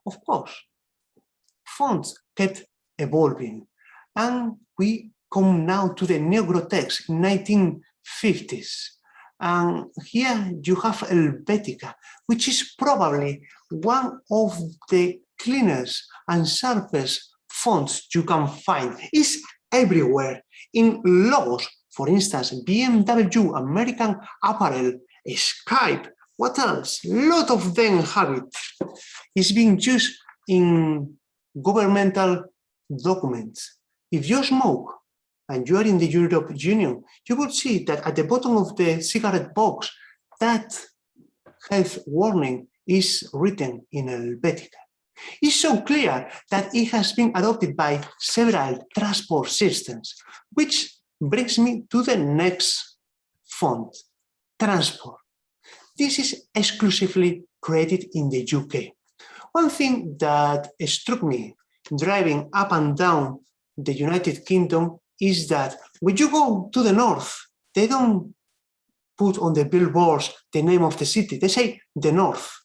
Of course, fonts kept evolving, and we come now to the neo-grotesque 1950s. And here you have Helvetica, which is probably one of the cleanest and sharpest fonts you can find. It's everywhere, in logos, for instance, BMW, American Apparel, Skype, what else? A lot of them have it. It's being used in governmental documents. If you smoke and you are in the European Union, you will see that at the bottom of the cigarette box, that health warning is written in Helvetica. It's so clear that it has been adopted by several transport systems, which brings me to the next font, transport. This is exclusively created in the UK. One thing that struck me driving up and down the United Kingdom is that when you go to the north, they don't put on the billboards the name of the city, they say the north.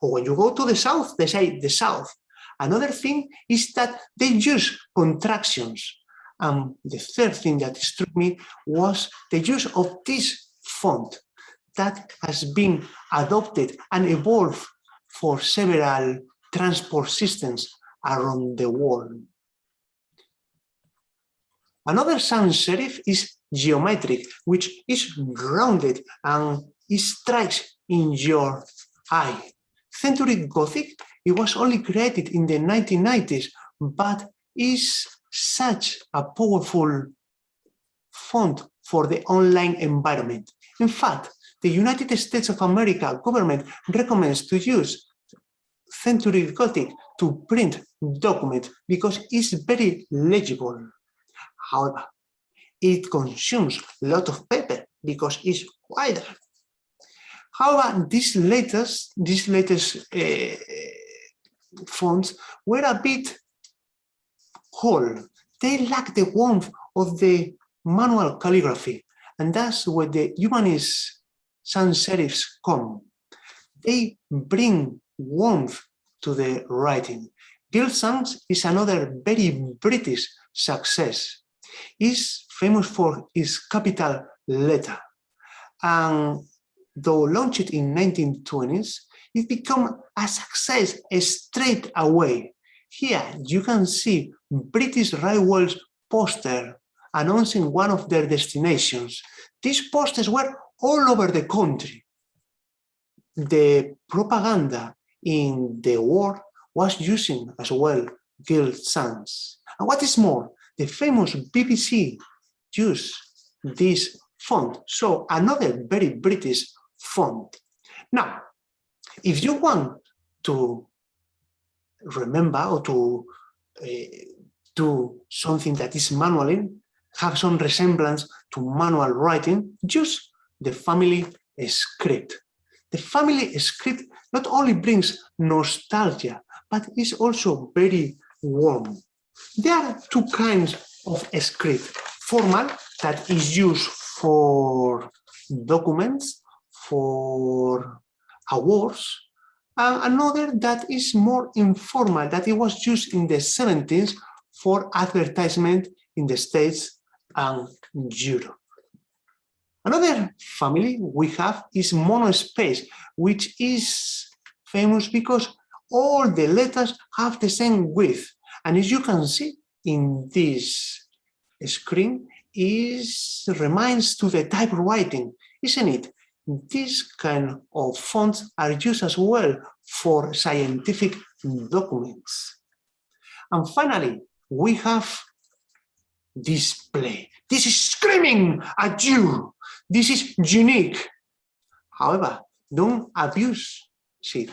Or when you go to the south, they say the south. Another thing is that they use contractions. And the third thing that struck me was the use of this font that has been adopted and evolved for several transport systems around the world. Another sans serif is geometric, which is rounded and it strikes in your eye. Century Gothic, it was only created in the 1990s, but is such a powerful font for the online environment. In fact, the United States of America government recommends to use Century Gothic to print documents because it's very legible. However, it consumes a lot of paper because it's wider. However, these latest fonts were a bit cold. They lack the warmth of the manual calligraphy, and that's where the humanist sans serifs come. They bring warmth to the writing. Gilt Sans is another very British success. It's famous for its capital letter, and though launched in 1920s, it became a success straight away. Here you can see British Railways poster announcing one of their destinations. These posters were all over the country. The propaganda in the war was using as well Gilt Sans. And what is more, the famous BBC used this font, so another very British font. Now, if you want to remember or to do something that is manually, have some resemblance to manual writing, use the family script. The family script not only brings nostalgia, but is also very warm. There are two kinds of script. Formal, that is used for documents, for awards, and another that is more informal, that it was used in the 70s for advertisement in the States and Europe. Another family we have is monospace, which is famous because all the letters have the same width. And as you can see in this screen, it reminds to the typewriting, isn't it? These kind of fonts are used as well for scientific documents. And finally, we have display. This is screaming at you. This is unique. However, don't abuse it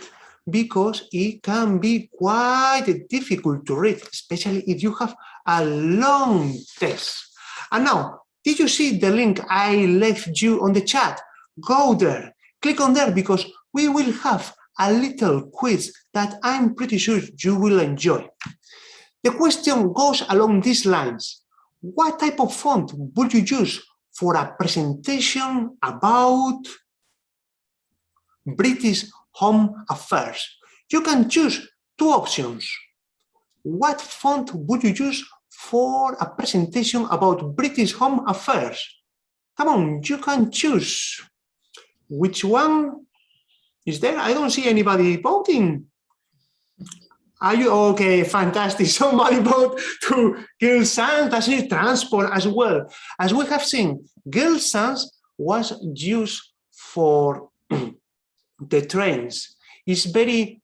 because it can be quite difficult to read, especially if you have a long text. And now, did you see the link I left you on the chat? Go there, click on there because we will have a little quiz that I'm pretty sure you will enjoy. The question goes along these lines. What type of font would you use for a presentation about British Home Affairs? You can choose two options. What font would you use for a presentation about British Home Affairs? Come on, you can choose. Which one is there? I don't see anybody voting. Are you okay? Fantastic. Somebody vote to Gilt Sans. That's it, transport as well. As we have seen, Gilt Sans was used for the trains. It's very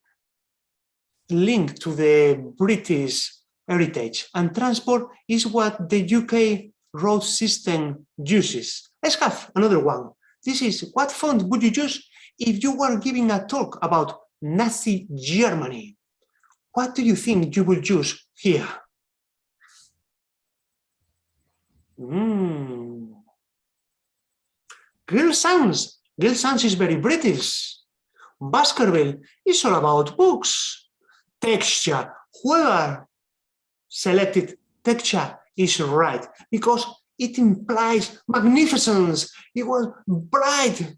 linked to the British heritage, and transport is what the UK road system uses. Let's have another one. This is, what font would you use if you were giving a talk about Nazi Germany? What do you think you would use here? Gilt Sans. Gilt Sans is very British. Baskerville is all about books. Texture. Whoever selected texture is right because it implies magnificence. It was bright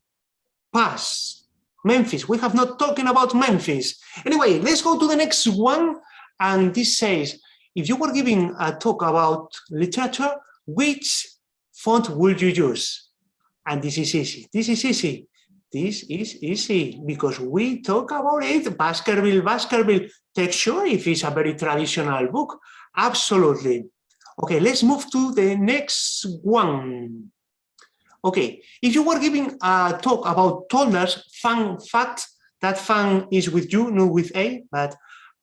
past Memphis. We have not talking about Memphis. Anyway, let's go to the next one. And this says, if you were giving a talk about literature, which font would you use? And this is easy. This is easy. This is easy because we talk about it. Baskerville. Take sure if it's a very traditional book. Absolutely. Okay, let's move to the next one. Okay, if you were giving a talk about toddlers, fun fact, that fun is with you, not with A, but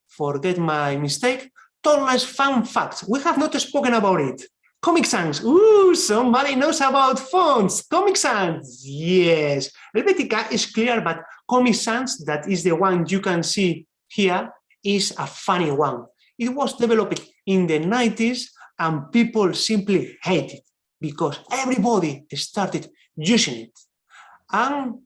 forget my mistake. Toddlers fun fact. We have not spoken about it. Comic Sans. Ooh, somebody knows about fonts. Comic Sans. Yes. Helvetica is clear, but Comic Sans, that is the one you can see here, is a funny one. It was developed in the 90s and people simply hate it because everybody started using it. And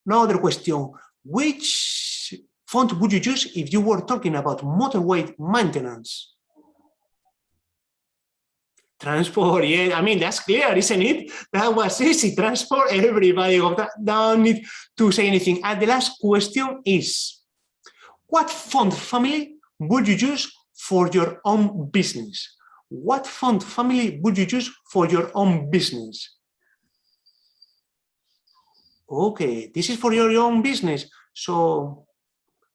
another question, which font would you use if you were talking about motorway maintenance? Transport, yeah, I mean, that's clear, isn't it? That was easy. Transport, everybody got that. Don't need to say anything. And the last question is, what font family would you use for your own business? What font family would you use for your own business? Okay, this is for your own business. So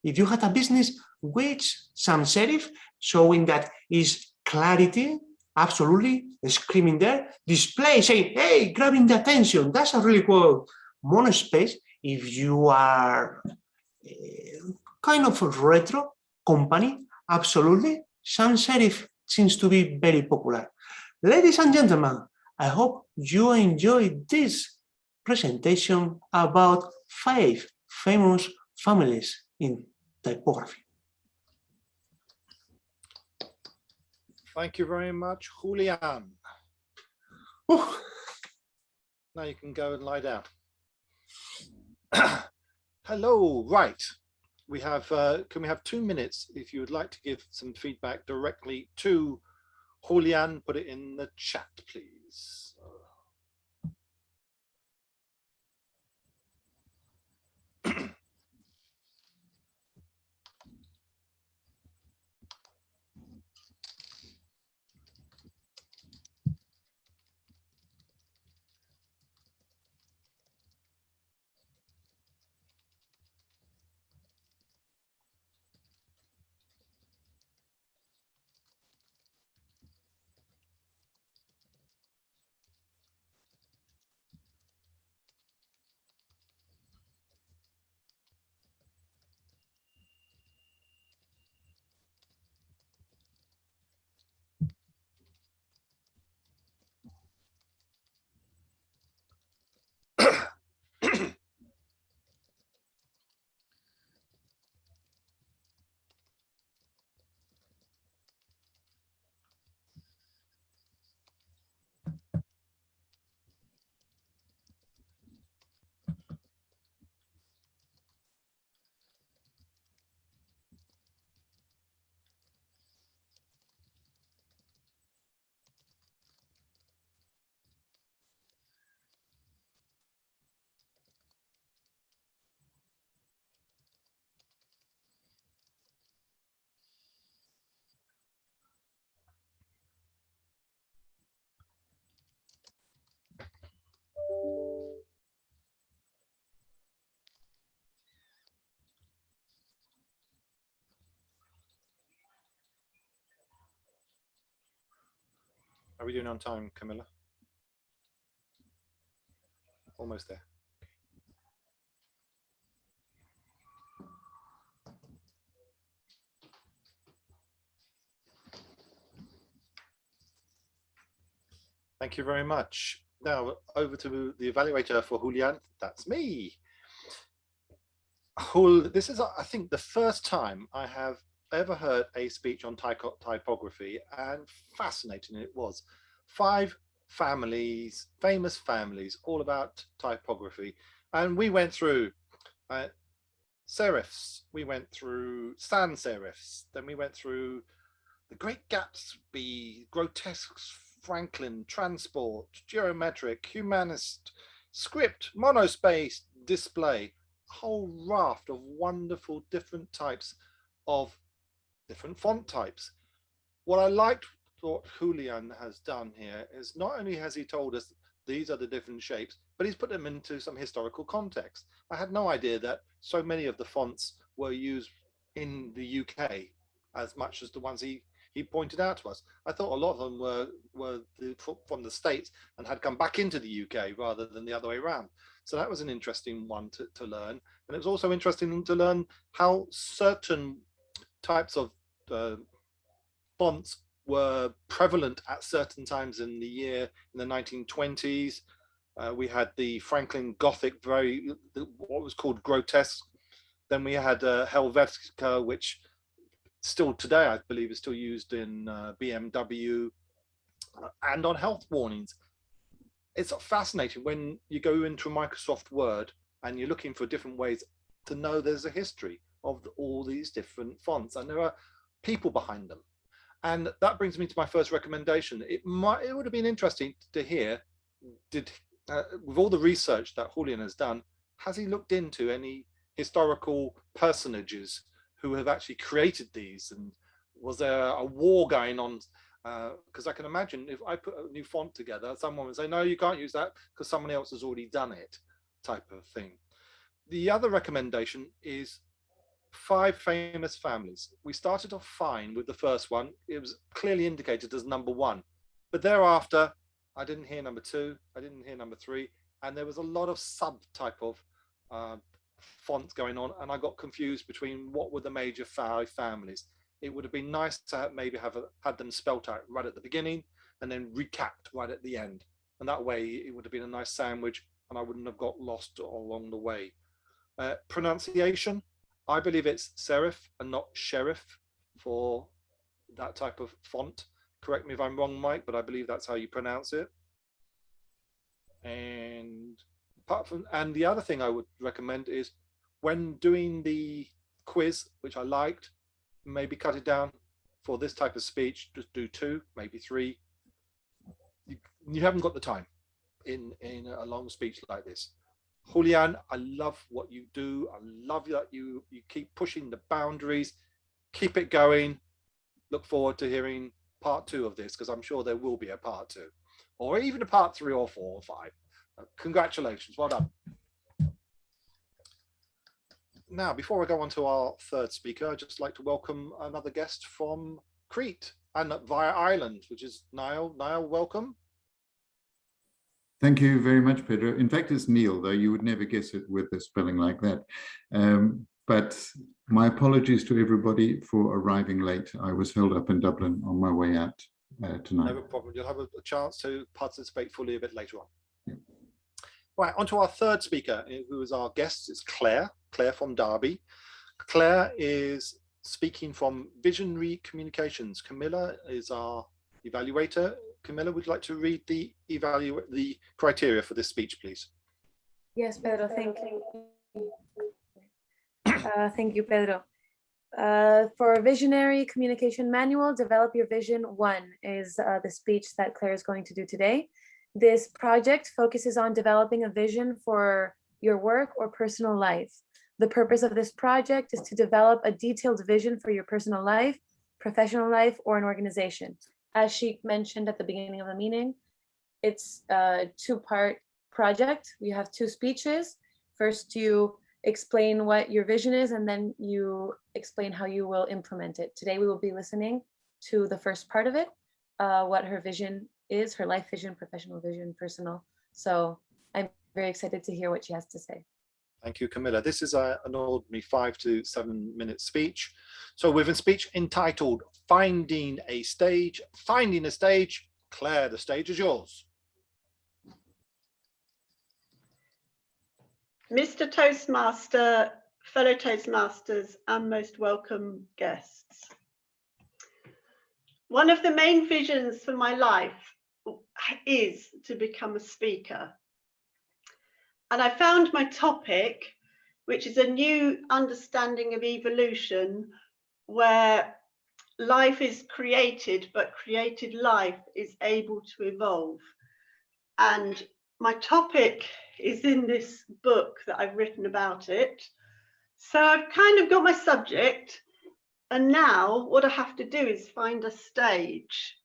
if you had a business, which sans serif, showing that is clarity, absolutely, screaming there, display, saying, hey, grabbing the attention. That's a really cool monospace. If you are kind of a retro company, absolutely, sans serif seems to be very popular. Ladies and gentlemen, I hope you enjoyed this presentation about 5 famous families in typography.
Thank you very much, Julian.
Ooh.
Now you can go and lie down. Hello, right. We have, can we have 2 minutes if you would like to give some feedback directly to Julian? Put it in the chat, please. Are we doing on time, Camilla? Almost there. Thank you very much. Now over to the evaluator for Julian. That's me. This is, I think, the first time I have ever heard a speech on typography, and fascinating it was. 5 families, famous families, all about typography. And we went through serifs, we went through sans serifs, then we went through the Great Gatsby, Grotesques, Franklin, Transport, Geometric, Humanist, Script, Monospace, Display. whole raft of wonderful different types of different font types. What I liked what Julian has done here is not only has he told us these are the different shapes, but he's put them into some historical context. I had no idea that so many of the fonts were used in the UK as much as the ones he pointed out to us. I thought a lot of them were from the States and had come back into the UK rather than the other way around. So that was an interesting one to learn. And it was also interesting to learn how certain types of fonts were prevalent at certain times in the year. In the 1920s, we had the Franklin Gothic, what was called grotesque. Then we had Helvetica, which still today, I believe, is still used in BMW and on health warnings. It's fascinating when you go into Microsoft Word and you're looking for different ways to know there's a history of all these different fonts, and there are people behind them. And that brings me to my first recommendation. It would have been interesting to hear, with all the research that Julian has done, has he looked into any historical personages who have actually created these? And was there a war going on? Because I can imagine if I put a new font together, someone would say, no, you can't use that because someone else has already done it, type of thing. The other recommendation is 5 famous families. We started off fine with the first one. It was clearly indicated as number 1, but thereafter I didn't hear number 2, I didn't hear number 3, and there was a lot of sub type of fonts going on, and I got confused between what were the major 5 families. It would have been nice to maybe have had them spelt out right at the beginning and then recapped right at the end, and that way it would have been a nice sandwich and I wouldn't have got lost along the way. Pronunciation, I believe it's serif and not sheriff for that type of font. Correct me if I'm wrong, Mike, but I believe that's how you pronounce it. And apart from, and the other thing I would recommend is when doing the quiz, which I liked, maybe cut it down for this type of speech, just do 2, maybe 3. You haven't got the time in a long speech like this. Julian, I love what you do. I love that you keep pushing the boundaries. Keep it going. Look forward to hearing part 2 of this, because I'm sure there will be a part 2, or even a part 3 or 4 or 5. Congratulations, well done. Now, before I go on to our third speaker, I'd just like to welcome another guest from Crete and via Ireland, which is Niall. Niall, welcome.
Thank you very much, Pedro. In fact, it's Neil, though you would never guess it with a spelling like that. But my apologies to everybody for arriving late. I was held up in Dublin on my way out tonight.
No problem. You'll have a chance to participate fully a bit later on. Yeah. Right, on to our third speaker, who is our guest. It's Claire from Derby. Claire is speaking from Visionary Communications. Camilla is our evaluator. Camilla, would you like to read the criteria for this speech, please?
Yes, Pedro, thank you. Thank you, Pedro. For a Visionary Communication Manual, Develop Your Vision 1 is the speech that Claire is going to do today. This project focuses on developing a vision for your work or personal life. The purpose of this project is to develop a detailed vision for your personal life, professional life, or an organization. As she mentioned at the beginning of the meeting, it's a 2-part project. We have 2 speeches. First, you explain what your vision is, and then you explain how you will implement it. Today, we will be listening to the first part of it, what her vision is, her life vision, professional vision, personal. So I'm very excited to hear what she has to say.
Thank you, Camilla. This is an ordinary 5 to 7 minute speech. So with a speech entitled Finding a Stage. Finding a Stage. Claire, the stage is yours.
Mr. Toastmaster, fellow Toastmasters, and most welcome guests. One of the main visions for my life is to become a speaker. And I found my topic, which is a new understanding of evolution, where life is created, but created life is able to evolve. And my topic is in this book that I've written about it. So I've kind of got my subject, and now what I have to do is find a stage.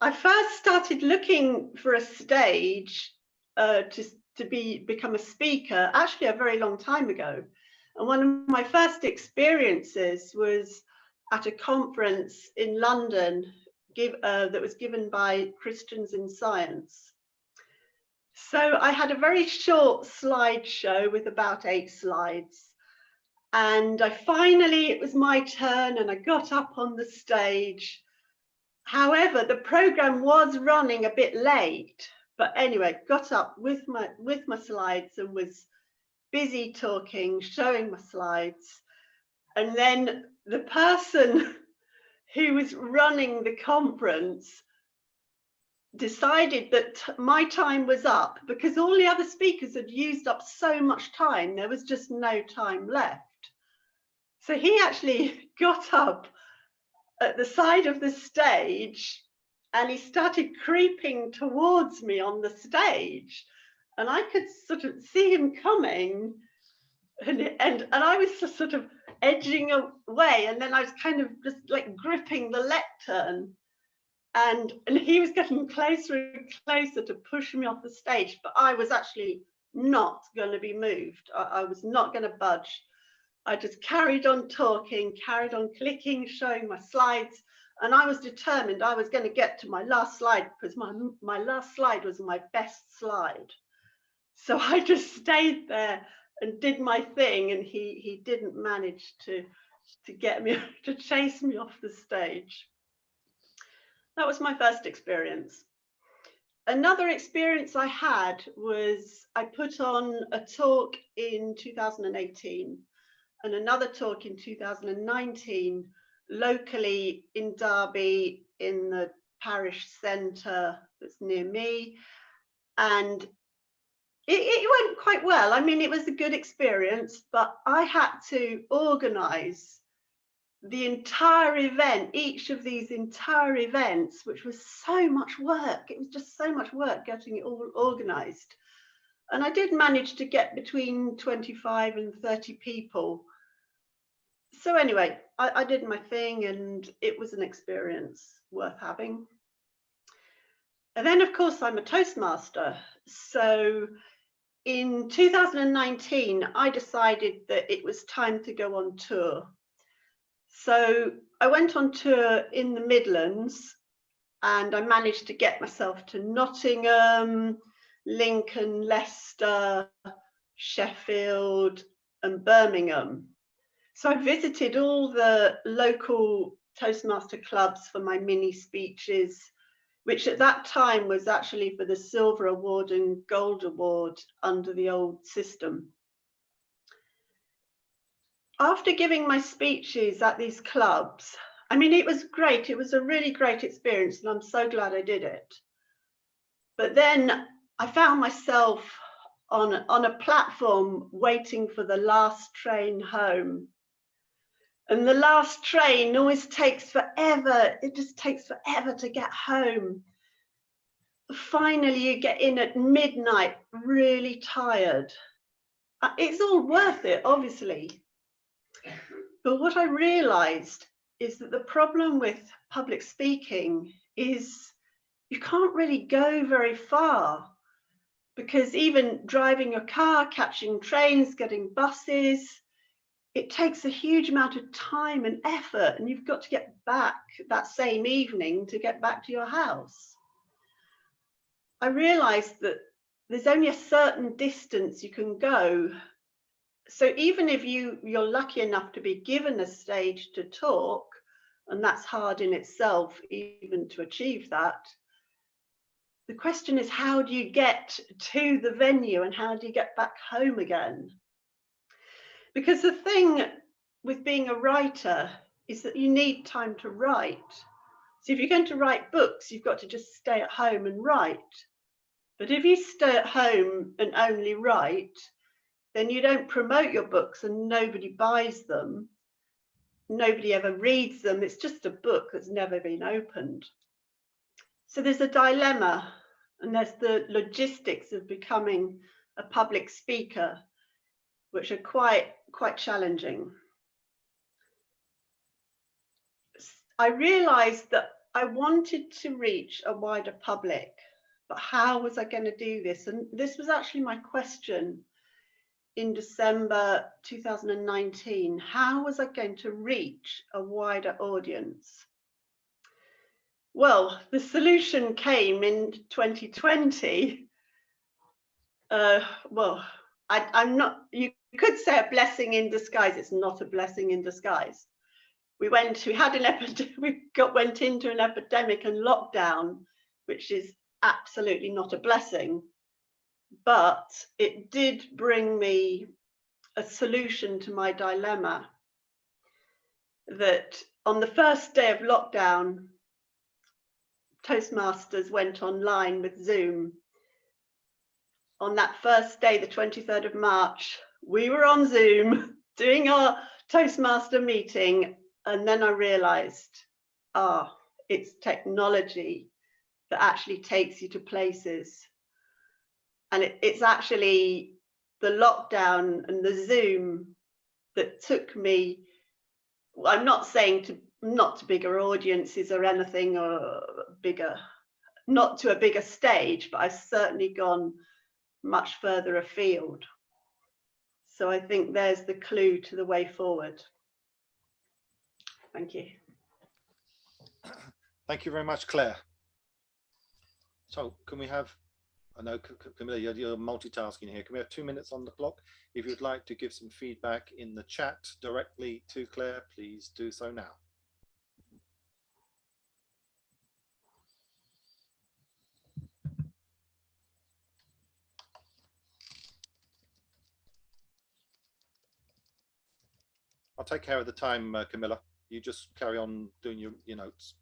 I first started looking for a stage to become a speaker actually a very long time ago. And one of my first experiences was at a conference in London that was given by Christians in Science. So I had a very short slideshow with about 8 slides. And it was my turn, and I got up on the stage. However, the program was running a bit late, but anyway, got up with my slides and was busy talking, showing my slides. And then the person who was running the conference decided that my time was up because all the other speakers had used up so much time, there was just no time left. So he actually got up at the side of the stage and he started creeping towards me on the stage, and I could sort of see him coming, and I was just sort of edging away, and then I was kind of just like gripping the lectern, and he was getting closer and closer to push me off the stage, but I was actually not going to be moved. I was not going to budge. I just carried on talking, carried on clicking, showing my slides, and I was determined I was going to get to my last slide because my last slide was my best slide. So I just stayed there and did my thing, and he didn't manage to get me, to chase me off the stage. That was my first experience. Another experience I had was I put on a talk in 2018 and another talk in 2019 locally in Derby in the parish centre that's near me. And it went quite well. I mean, it was a good experience, but I had to organise the entire event, each of these entire events, which was so much work. It was just so much work getting it all organised. And I did manage to get between 25 and 30 people. So anyway, I did my thing and it was an experience worth having. And then, of course, I'm a Toastmaster. So in 2019, I decided that it was time to go on tour. So I went on tour in the Midlands and I managed to get myself to Nottingham, Lincoln, Leicester, Sheffield and Birmingham. So I visited all the local Toastmaster clubs for my mini speeches, which at that time was actually for the Silver Award and Gold Award under the old system. After giving my speeches at these clubs, I mean, it was great. It was a really great experience and I'm so glad I did it. But then I found myself on a platform waiting for the last train home. And the last train always takes forever. It just takes forever to get home. Finally, you get in at midnight, really tired. It's all worth it, obviously. But what I realized is that the problem with public speaking is you can't really go very far because even driving a car, catching trains, getting buses, it takes a huge amount of time and effort, and you've got to get back that same evening to get back to your house. I realized that there's only a certain distance you can go. So even if you're lucky enough to be given a stage to talk, and that's hard in itself, even to achieve that, the question is, how do you get to the venue and how do you get back home again? Because the thing with being a writer is that you need time to write. So if you're going to write books, you've got to just stay at home and write. But if you stay at home and only write, then you don't promote your books and nobody buys them. Nobody ever reads them. It's just a book that's never been opened. So there's a dilemma. And there's the logistics of becoming a public speaker, which are quite challenging. I realized that I wanted to reach a wider public, but how was I going to do this? And this was actually my question in December 2019. How was I going to reach a wider audience? Well, the solution came in 2020. Well, I'm not, you could say a blessing in disguise. It's not a blessing in disguise. We went into an epidemic and lockdown, which is absolutely not a blessing, but it did bring me a solution to my dilemma. That on the first day of lockdown, Toastmasters went online with Zoom. On that first day, the 23rd of March, we were on Zoom doing our Toastmaster meeting. And then I realized, it's technology that actually takes you to places. And it's actually the lockdown and the Zoom that took me, I'm not saying not to bigger audiences or anything, or not to a bigger stage, but I've certainly gone much further afield. So I think there's the clue to the way forward. Thank you.
Thank you very much, Claire. So can we have, I know Camilla, you're multitasking here. Can we have 2 minutes on the clock? If you'd like to give some feedback in the chat directly to Claire, please do so now. I'll take care of the time, Camilla. You just carry on doing your notes.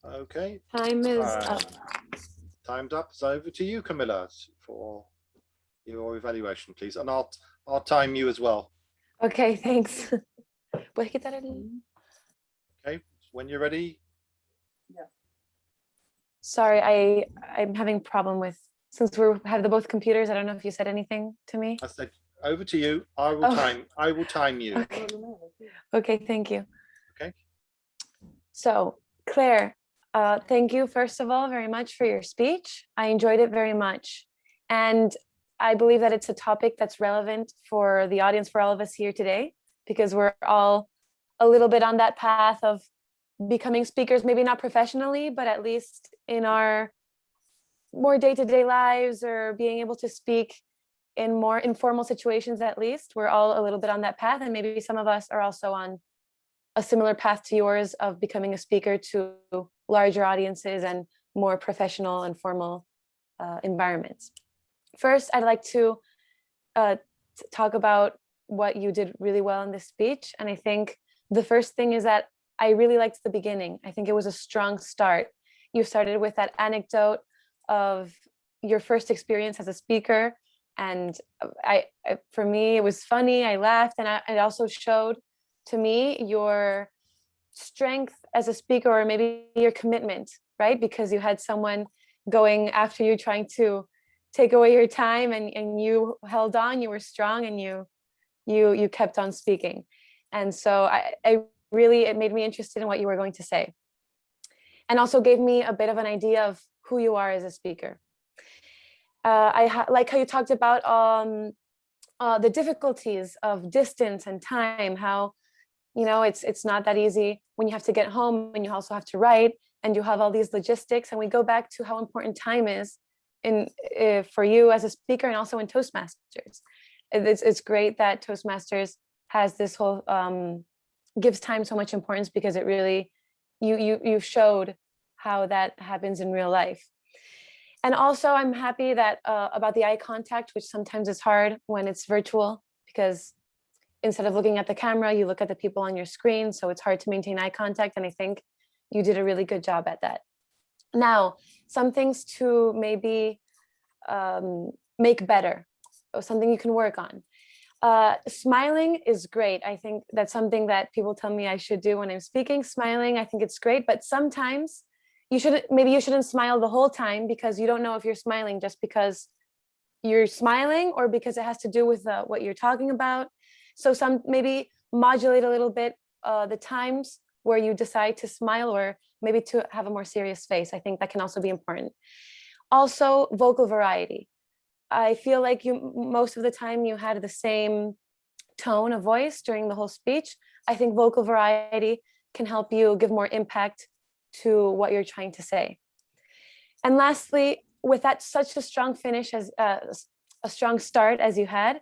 Okay.
Time is up.
Time's up. So over to you, Camilla, for your evaluation, please. And I'll time you as well.
Okay, thanks. ¿Puedes quitar el...
Okay, when you're ready.
Sorry, I'm having a problem with, since we have both computers, I don't know if you said anything to me.
I said, over to you. I will time you.
Okay. Okay, thank you.
Okay.
So, Claire, thank you, first of all, very much for your speech. I enjoyed it very much. And I believe that it's a topic that's relevant for the audience, for all of us here today, because we're all a little bit on that path of becoming speakers, maybe not professionally, but at least in our more day-to-day lives, or being able to speak in more informal situations. At least we're all a little bit on that path, and maybe some of us are also on a similar path to yours of becoming a speaker to larger audiences and more professional and formal environments. First, I'd like to talk about what you did really well in this speech. And I think the first thing is that I really liked the beginning. I think it was a strong start. You started with that anecdote of your first experience as a speaker. And for me, it was funny. I laughed, and it also showed to me your strength as a speaker, or maybe your commitment, right? Because you had someone going after you, trying to take away your time, and you held on, you were strong, and you kept on speaking. And so it made me interested in what you were going to say, and also gave me a bit of an idea of who you are as a speaker. I like how you talked about the difficulties of distance and time, how, you know, it's not that easy when you have to get home and you also have to write, and you have all these logistics. And we go back to how important time is for you as a speaker, and also in Toastmasters. It's great that Toastmasters has this whole gives time so much importance, because it really you showed how that happens in real life. And also, I'm happy that about the eye contact, which sometimes is hard when it's virtual, because instead of looking at the camera, you look at the people on your screen. So it's hard to maintain eye contact. And I think you did a really good job at that. Now, some things to maybe make better, or something you can work on. Smiling is great. I think that's something that people tell me I should do when I'm speaking. Smiling, I think it's great, but sometimes you shouldn't smile the whole time, because you don't know if you're smiling just because you're smiling, or because it has to do with what you're talking about. So maybe modulate a little bit the times where you decide to smile, or maybe to have a more serious face. I think that can also be important. Also, vocal variety. I feel like most of the time you had the same tone of voice during the whole speech. I think vocal variety can help you give more impact to what you're trying to say. And lastly, with that such a strong finish, as a strong start as you had,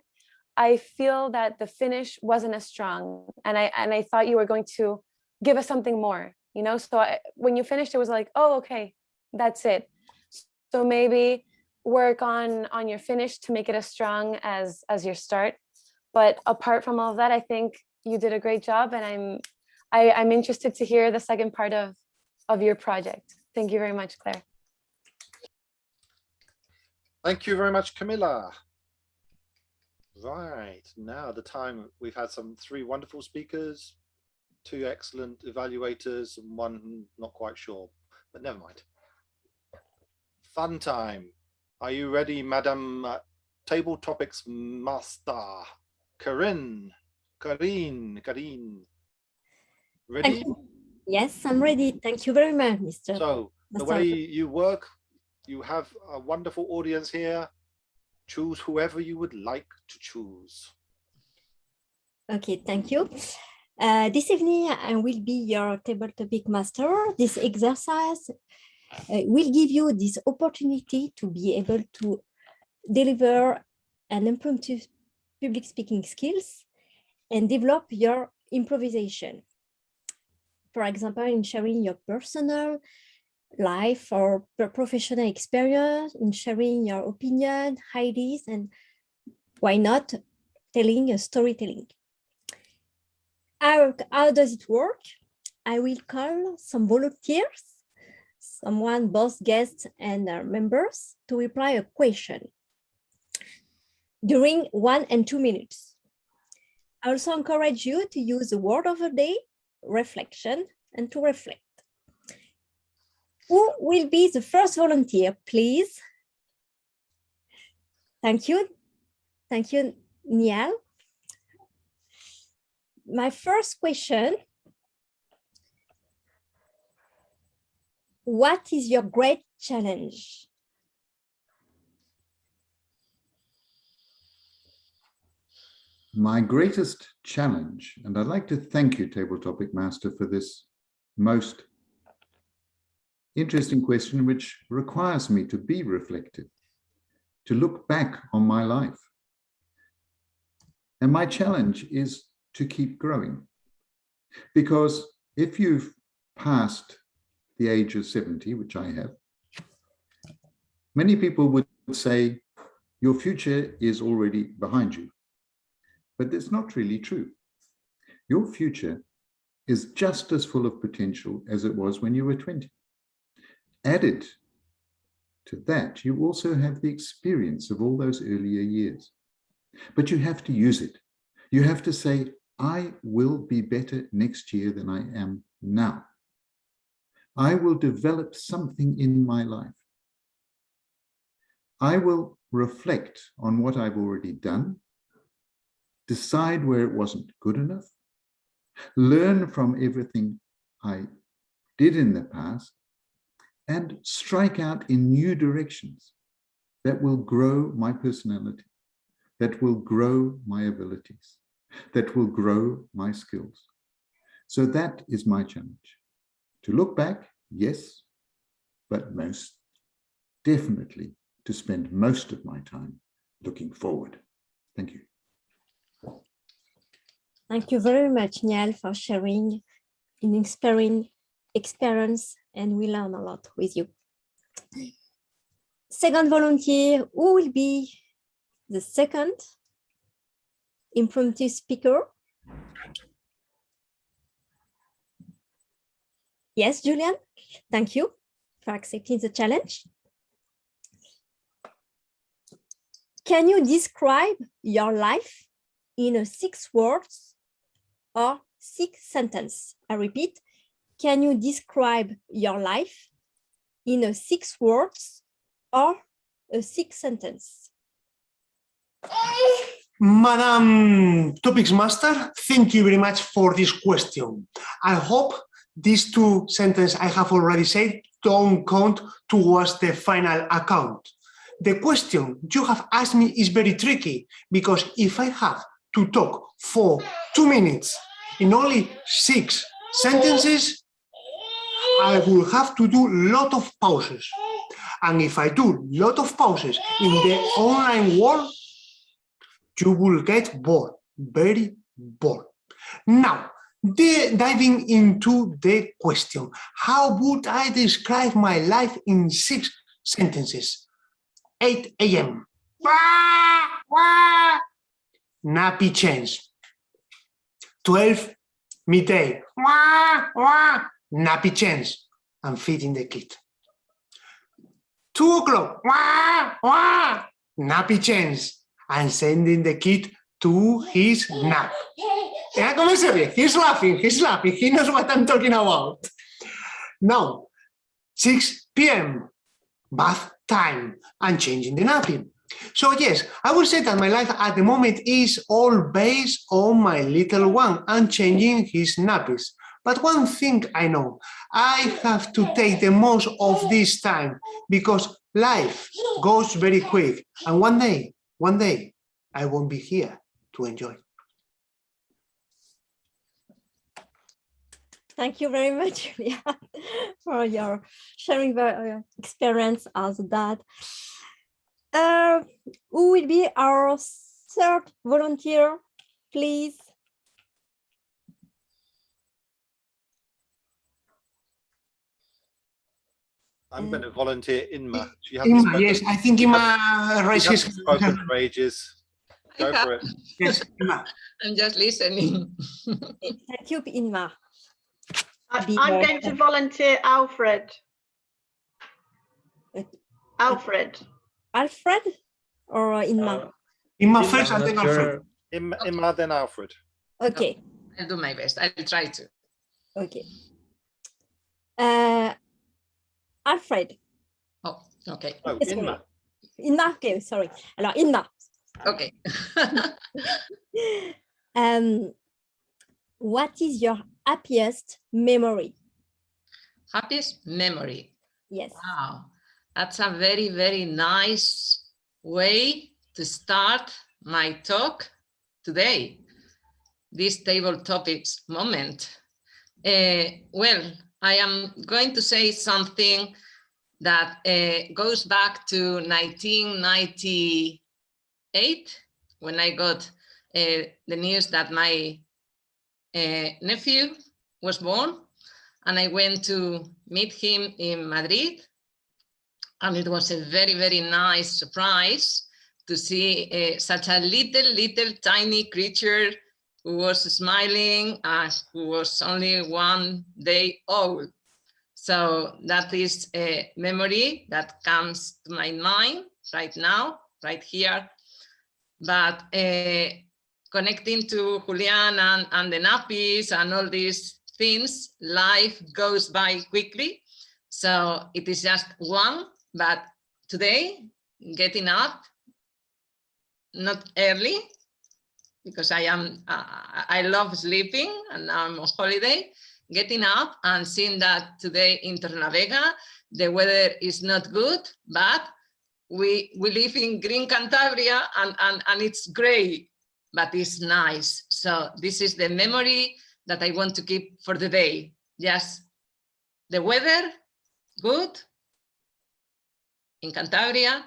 I feel that the finish wasn't as strong, and I thought you were going to give us something more, you know. So when you finished, it was like, oh, okay, that's it. So maybe work on your finish to make it as strong as your start. But apart from all of that, I think you did a great job, and I'm interested to hear the second part of your project. Thank you very much, Claire.
Thank you very much, Camilla. Right, now the time we've had three wonderful speakers, 2 excellent evaluators, and 1 not quite sure, but never mind. Fun time. Are you ready, Madam Table Topics Master? Corinne. Ready?
Yes, I'm ready. Thank you very much, Mr.
So the way you work, you have a wonderful audience here. Choose whoever you would like to choose.
Okay, thank you. This evening, I will be your table topic master. This exercise will give you this opportunity to be able to deliver an impromptu public speaking skills and develop your improvisation. For example, in sharing your personal life or professional experience, in sharing your opinion, ideas, and why not telling a storytelling. How does it work? I will call some volunteers, someone, both guests and members, to reply a question during 1 and 2 minutes. I also encourage you to use the word of the day, reflection, and to reflect. Who will be the first volunteer, please? Thank you. Thank you, Niall. My first question: what is your great challenge?
My greatest challenge, and I'd like to thank you, Table Topic Master, for this most interesting question, which requires me to be reflective, to look back on my life. And my challenge is to keep growing. Because if you've passed the age of 70, which I have, many people would say your future is already behind you. but that's not really true. Your future is just as full of potential as it was when you were 20. Added to that, you also have the experience of all those earlier years. But you have to use it. You have to say, I will be better next year than I am now. I will develop something in my life. I will reflect on what I've already done, decide where it wasn't good enough, learn from everything I did in the past, and strike out in new directions that will grow my personality, that will grow my abilities, that will grow my skills. So that is my challenge. To look back, yes, but most definitely to spend most of my time looking forward. Thank you.
Thank you very much, Niall, for sharing an experience, and we learn a lot with you. Second volunteer, who will be the second impromptu speaker? Yes, Julian, thank you for accepting the challenge. Can you describe your life in 6 words or 6 sentences? I repeat, can you describe your life in 6 words or 6 sentences?
Madam Topics Master, thank you very much for this question. I hope these 2 sentences I have already said don't count towards the final account. The question you have asked me is very tricky, because if I have to talk for 2 minutes in only 6 sentences, I will have to do a lot of pauses. And if I do a lot of pauses in the online world, you will get bored, very bored. Now, diving into the question, how would I describe my life in 6 sentences? 8 a.m. Nappy change. 12 midday. Nappy change. I'm feeding the kid. 2 o'clock. Nappy change. I'm sending the kid to his nap. He's laughing, he knows what I'm talking about. Now, 6 p.m. bath time and changing the napping. So yes, I will say that my life at the moment is all based on my little one and changing his nappies. But one thing I know, I have to take the most of this time, because life goes very quick, and one day, I won't be here to enjoy.
Thank you very much, Julia, for your sharing your experience as a dad. Who will be our third volunteer, please?
I'm going to volunteer Inma.
Inma, yes, I think Inma raised his hand.
Spoken for ages. Go for it.
Yes, Inma.
I'm just listening.
Thank you, Inma.
I'm going to volunteer Alfred. Alfred.
Alfred or Inma?
Inma first and then Alfred.
Inma, then Alfred.
Okay.
I'll do my best. I'll try to.
Okay. Alfred.
Oh, okay.
Oh, Inma.
Inma, okay, sorry. Alors, Inma.
Okay.
What is your happiest memory?
Happiest memory.
Yes.
Wow. That's a very, very nice way to start my talk today, this table topics moment. Well, I am going to say something that goes back to 1998, when I got the news that my nephew was born, and I went to meet him in Madrid. And it was a very, very nice surprise to see such a little tiny creature who was smiling and who was only 1 day old. So that is a memory that comes to my mind right now, right here. But connecting to Julian and the nappies and all these things, life goes by quickly. So it is just one, but today, getting up, not early, because I love sleeping and I'm on holiday, getting up and seeing that today in Torrelavega, the weather is not good, but we live in green Cantabria and it's gray, but it's nice. So this is the memory that I want to keep for the day. Yes, the weather, good in Cantabria,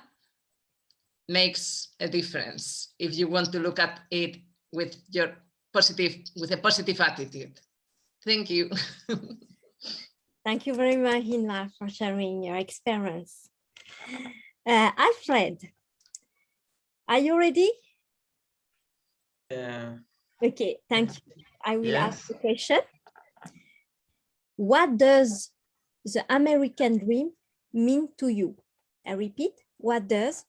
makes a difference if you want to look at it with a positive attitude. Thank you.
Thank you very much, Inma, for sharing your experience. Alfred, are you ready? Okay, thank you. I will ask the question. What does the American dream mean to you? I repeat, what does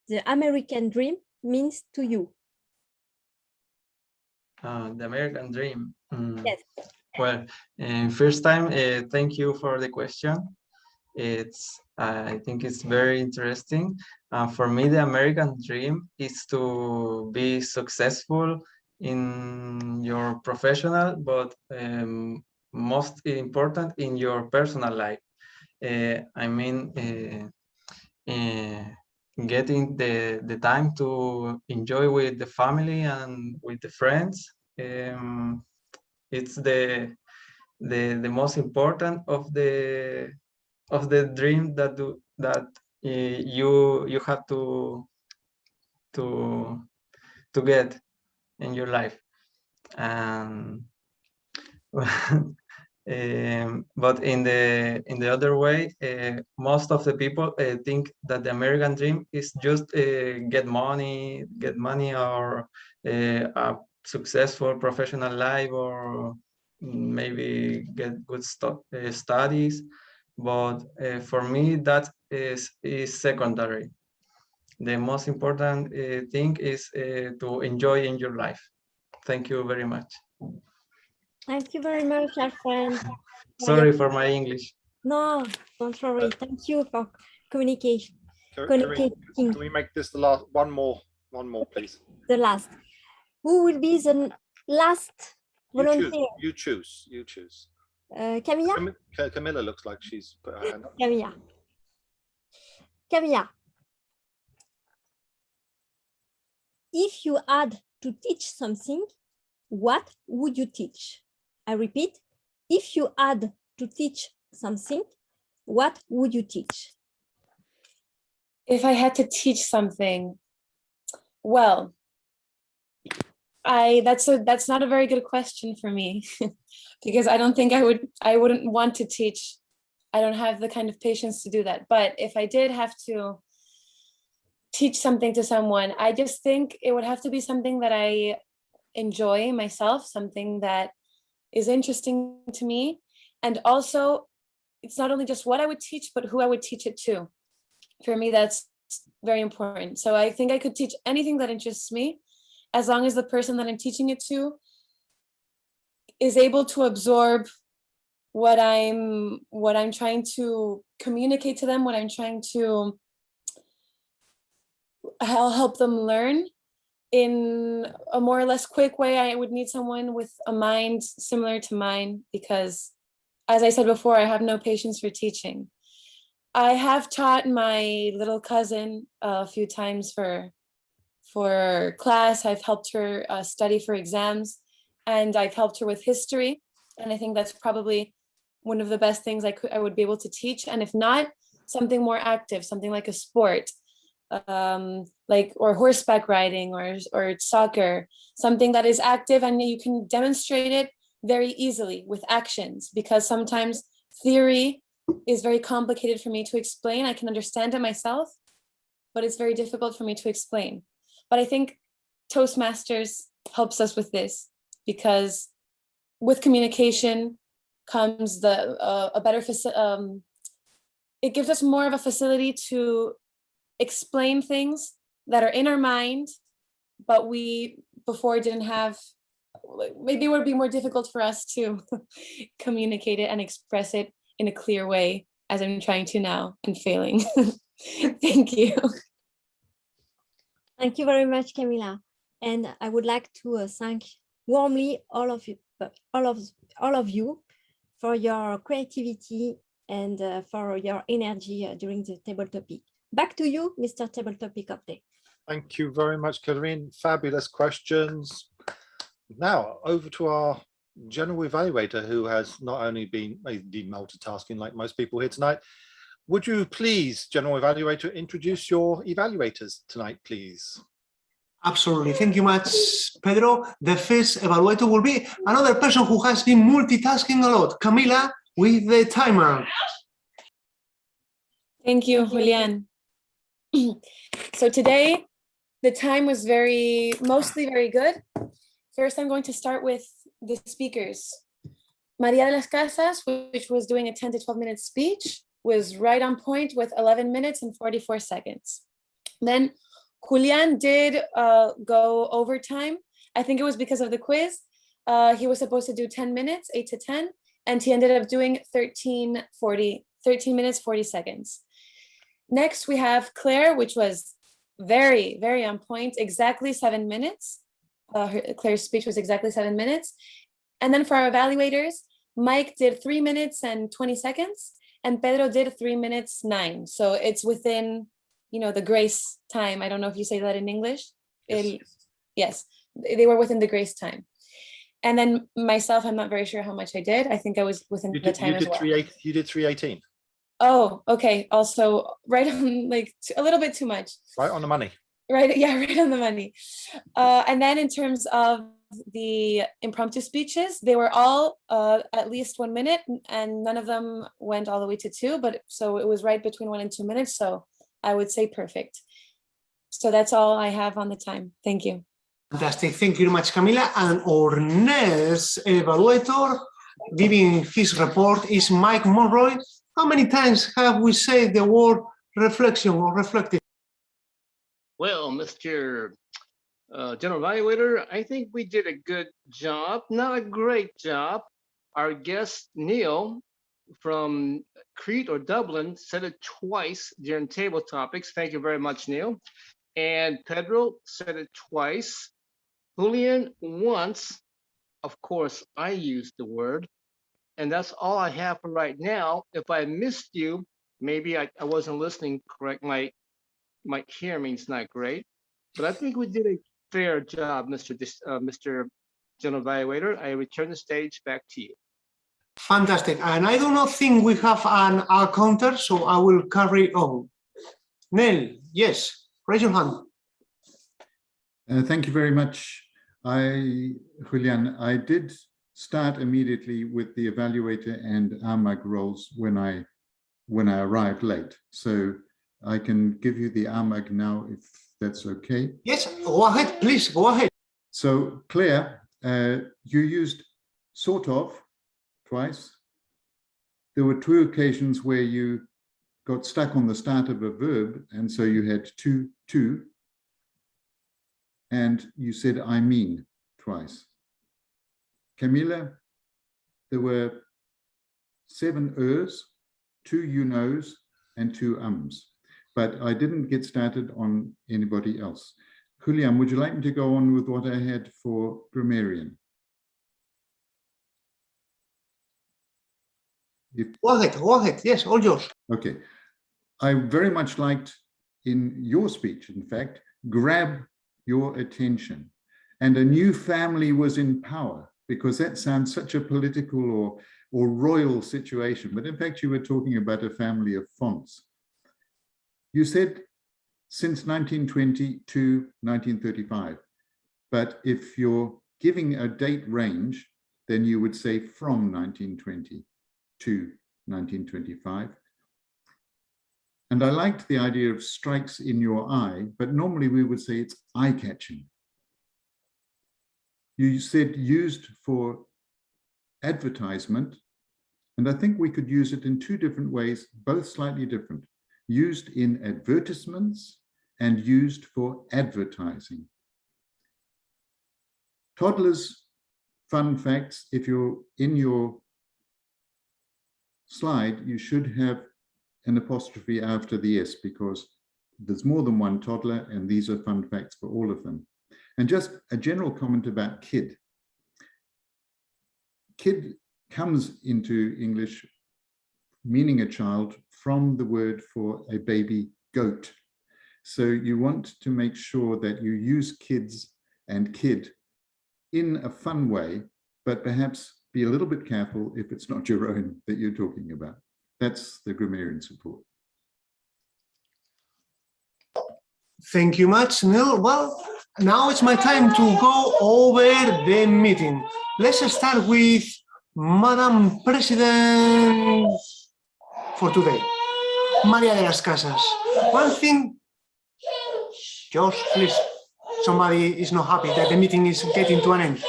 the American dream means to you?
The American dream.
Yes.
Well, first time, thank you for the question. I think it's very interesting. For me, the American dream is to be successful in your professional, but most important in your personal life. I mean, getting the time to enjoy with the family and with the friends. It's the most important of the dream that you have to get in your life. And but in the other way, most of the people think that the American dream is just get money or a successful professional life, or maybe get good studies. But for me, that is secondary. The most important thing is to enjoy in your life. Thank you very much.
Thank you very much, Alfred.
Sorry for my English.
No, don't worry. Thank you for communication.
Can we make this the last one more, please?
The last. Who will be the last volunteer?
You choose.
Camilla?
Camilla looks like she's put her hand up.
Camilla. If you had to teach something, what would you teach? I repeat, if you had to teach something, what would you teach?
If I had to teach something, well, that's not a very good question for me because I don't think I wouldn't want to teach. I don't have the kind of patience to do that. But if I did have to teach something to someone, I just think it would have to be something that I enjoy myself, something that is interesting to me. And also, it's not only just what I would teach, but who I would teach it to. For me, that's very important. So I think I could teach anything that interests me, as long as the person that I'm teaching it to is able to absorb what I'm trying to communicate to them, what I'm trying to help them learn in a more or less quick way. I would need someone with a mind similar to mine because, as I said before, I have no patience for teaching. I have taught my little cousin a few times for class. I've helped her study for exams, and I've helped her with history. And I think that's probably one of the best things I would be able to teach. And if not, something more active, something like a sport, or horseback riding or soccer, something that is active and you can demonstrate it very easily with actions, because sometimes theory is very complicated for me to explain. I can understand it myself, but it's very difficult for me to explain. But I think Toastmasters helps us with this, because with communication comes a better it gives us more of a facility to explain things that are in our mind, but we before didn't have. Maybe it would be more difficult for us to communicate it and express it in a clear way, as I'm trying to now and failing. Thank you.
Thank you very much, Camila. And I would like to thank warmly all of you for your creativity and for your energy during the table topic. Back to you, Mr. Table Topic Update.
Thank you very much, Corinne. Fabulous questions. Now over to our general evaluator, who has not only been multitasking like most people here tonight. Would you please, general evaluator, introduce your evaluators tonight, please?
Absolutely. Thank you much, Pedro. The first evaluator will be another person who has been multitasking a lot, Camila, with the timer.
Thank you, Julian. So today, the time was mostly very good. First, I'm going to start with the speakers. Maria de las Casas, which was doing a 10 to 12 minute speech, was right on point with 11 minutes and 44 seconds. Then Julian did go overtime. I think it was because of the quiz. He was supposed to do 10 minutes, 8 to 10, and he ended up doing 13 minutes, 40 seconds. Next, we have Claire, which was very, very on point, exactly 7 minutes. Claire's speech was exactly 7 minutes. And then for our evaluators, Mike did 3 minutes and 20 seconds, and Pedro did 3 minutes 9. So it's within, the grace time. I don't know if you say that in English. Yes, they were within the grace time. And then myself, I'm not very sure how much I did. I think I was within the time as well.
You did 3:18.
Oh, okay. Also, right on, a little bit too much.
Right on the money.
Right, yeah, right on the money. And then in terms of the impromptu speeches, they were all at least 1 minute, and none of them went all the way to 2, but so it was right between 1 and 2 minutes. So I would say perfect. So that's all I have on the time. Thank you.
Fantastic. Thank you very much, Camila. And our next evaluator giving his report is Mike Monroy. How many times have we said the word reflection or reflective?
Well, Mr. General Evaluator, I think we did a good job, not a great job. Our guest, Neil, from Crete or Dublin, said it twice during table topics. Thank you very much, Neil. And Pedro said it twice. Julian once. Of course, I used the word. And that's all I have for right now. If I missed you, maybe I wasn't listening correct. My hearing's not great, but I think we did a fair job, Mr. General Evaluator. I return the stage back to you.
Fantastic. And I do not think we have an counter, so I will carry on. Nell, yes, raise your hand.
Thank you very much. Julian, I did start immediately with the evaluator and AMAG roles when I arrived late. So I can give you the AMAG now, if that's okay.
Yes, go ahead, please, go ahead.
So Claire, you used sort of twice. There were 2 occasions where you got stuck on the start of a verb, and so you had to, and you said I mean twice. Camila, there were 7 ers, 2 you knows, and 2 ums. But I didn't get started on anybody else. Julian, would you like me to go on with what I had for grammarian?
Go ahead, yes, all yours.
Okay. I very much liked in your speech, in fact, grab your attention. And a new family was in power, because that sounds such a political or royal situation. But in fact, you were talking about a family of fonts. You said since 1920 to 1935, but if you're giving a date range, then you would say from 1920 to 1925. And I liked the idea of strikes in your eye, but normally we would say it's eye-catching. You said used for advertisement, and I think we could use it in two different ways, both slightly different. Used in advertisements and used for advertising. Toddlers' fun facts, if you're in your slide, you should have an apostrophe after the S because there's more than one toddler and these are fun facts for all of them. And just a general comment about kid. Kid comes into English meaning a child from the word for a baby goat. So you want to make sure that you use kids and kid in a fun way, but perhaps be a little bit careful if it's not your own that you're talking about. That's the grammarian support.
Thank you much, Neil. Well, now it's my time to go over the meeting. Let's start with Madam President for today, Maria de las Casas. One thing, George, please, somebody is not happy that the meeting is getting to an end.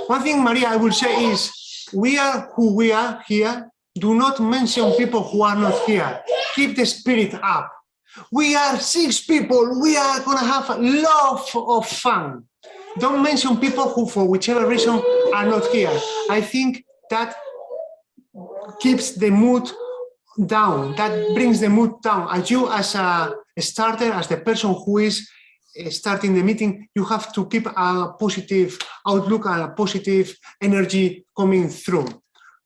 One thing, Maria, I will say is, we are who we are here. Do not mention people who are not here. Keep the spirit up. We are 6 people. We are going to have a lot of fun. Don't mention people who, for whichever reason, are not here. I think that keeps the mood down. That brings the mood down. As you, as a starter, as the person who is starting the meeting, you have to keep a positive outlook and a positive energy coming through.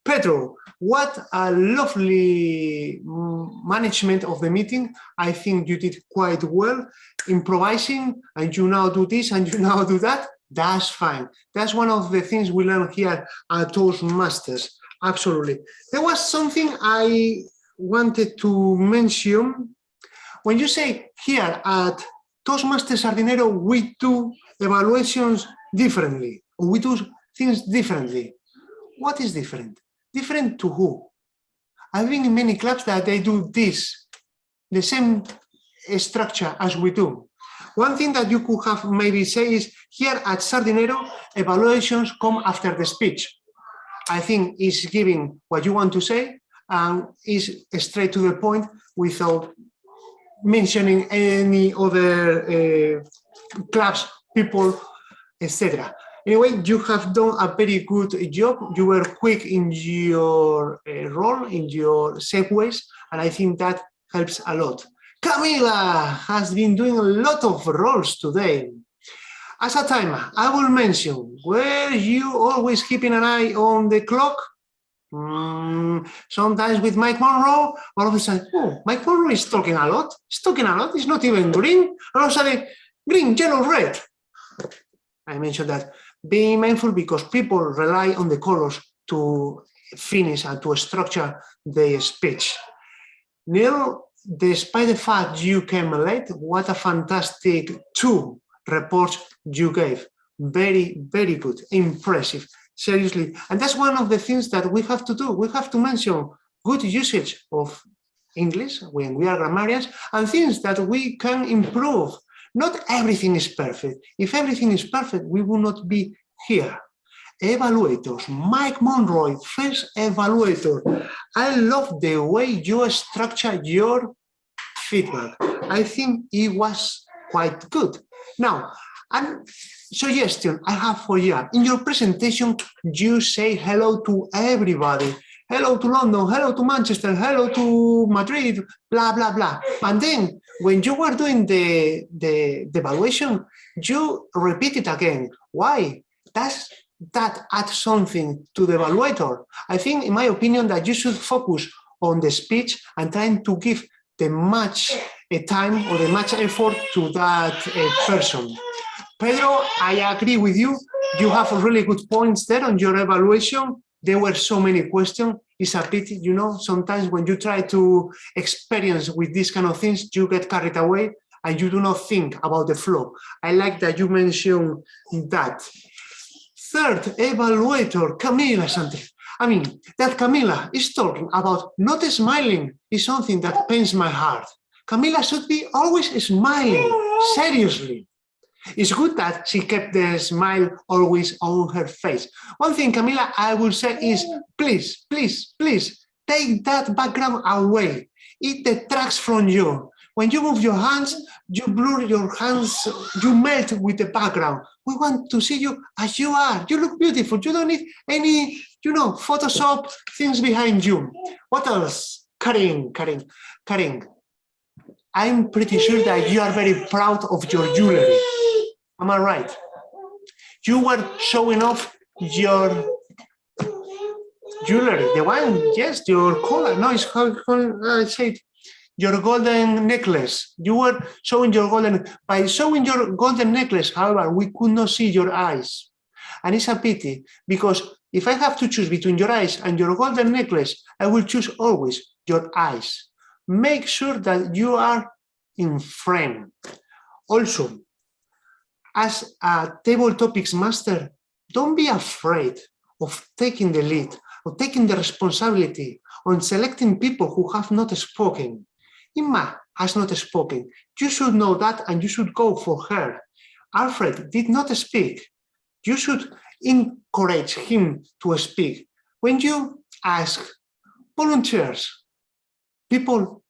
Pedro, what a lovely management of the meeting. I think you did quite well, improvising, and you now do this and you now do that. That's fine. That's one of the things we learn here at Toastmasters. Absolutely. There was something I wanted to mention. When you say here at Toastmasters Sardinero, we do evaluations differently, or we do things differently. What is different? Different to who? I've been in many clubs that they do this, the same structure as we do. One thing that you could have maybe say is, here at Sardinero, evaluations come after the speech. I think is giving what you want to say and is straight to the point without mentioning any other clubs, people, etc. Anyway, you have done a very good job. You were quick in your role, in your segues, and I think that helps a lot. Camila has been doing a lot of roles today. As a timer, I will mention, were you always keeping an eye on the clock? Sometimes with Mike Monroe, all of a sudden, oh, Mike Monroe is talking a lot. He's talking a lot. It's not even green. All of a sudden, green, yellow, red. I mentioned that. Being mindful because people rely on the colors to finish and to structure their speech. Neil, despite the fact you came late, what a fantastic 2 reports you gave. Very, very good, impressive, seriously. And that's one of the things that we have to do. We have to mention good usage of English when we are grammarians and things that we can improve. Not everything is perfect. If everything is perfect, we will not be here. Evaluators, Mike Monroe, first evaluator. I love the way you structure your feedback. I think it was quite good. Now, a suggestion I have for you. In your presentation, you say hello to everybody. Hello to London, hello to Manchester, hello to Madrid, blah, blah, blah. And then when you were doing the evaluation, you repeat it again. Why? That adds something to the evaluator. I think, in my opinion, that you should focus on the speech and trying to give the much time or the much effort to that person. Pedro, I agree with you. You have really good points there on your evaluation. There were so many questions. It's a pity, you know, sometimes when you try to experience with these kind of things, you get carried away and you do not think about the flow. I like that you mentioned that. Third evaluator, Camila Santos. I mean, that Camila is talking about not smiling is something that pains my heart. Camila should be always smiling, seriously. It's good that she kept the smile always on her face. One thing, Camila, I will say is, please, please, please, take that background away. It detracts from you. When you move your hands, you blur your hands, you melt with the background. We want to see you as you are. You look beautiful. You don't need any, Photoshop things behind you. What else? Karin. I'm pretty sure that you are very proud of your jewelry. Am I right? You were showing off your jewelry. The one, yes, your collar. No, it's how I say it. Your golden necklace. You were showing your by showing your golden necklace, however, we could not see your eyes. And it's a pity, because if I have to choose between your eyes and your golden necklace, I will choose always your eyes. Make sure that you are in frame. Also, as a table topics master, don't be afraid of taking the lead, or taking the responsibility on selecting people who have not spoken. Imma has not spoken. You should know that and you should go for her. Alfred did not speak. You should encourage him to speak. When you ask volunteers, people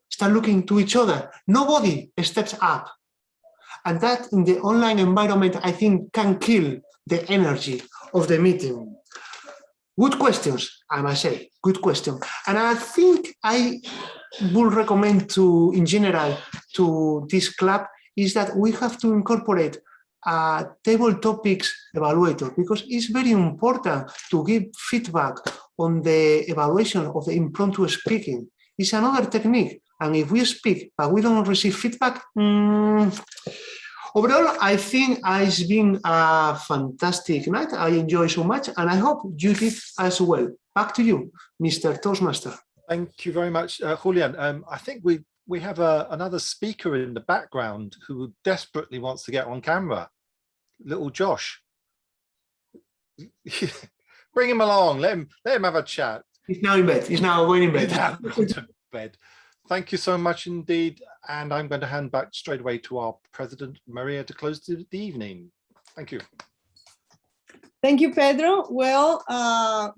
start looking to each other. Nobody steps up. And that in the online environment, I think, can kill the energy of the meeting. Good questions, I must say, good question. And I think I would recommend to, in general, to this club is that we have to incorporate a table topics evaluator, because it's very important to give feedback on the evaluation of the impromptu speaking. It's another technique. And if we speak, but we don't receive feedback, overall, I think it's been a fantastic night. I enjoy so much, and I hope you did as well. Back to you, Mr. Toastmaster.
Thank you very much, Julian. I think we have another speaker in the background who desperately wants to get on camera. Little Josh. Bring him along. Let him have a chat.
He's now in bed. He's now going in bed.
He's now gone to bed. Thank you so much indeed. And I'm going to hand back straight away to our President, Maria, to close the evening. Thank you.
Thank you, Pedro. Well,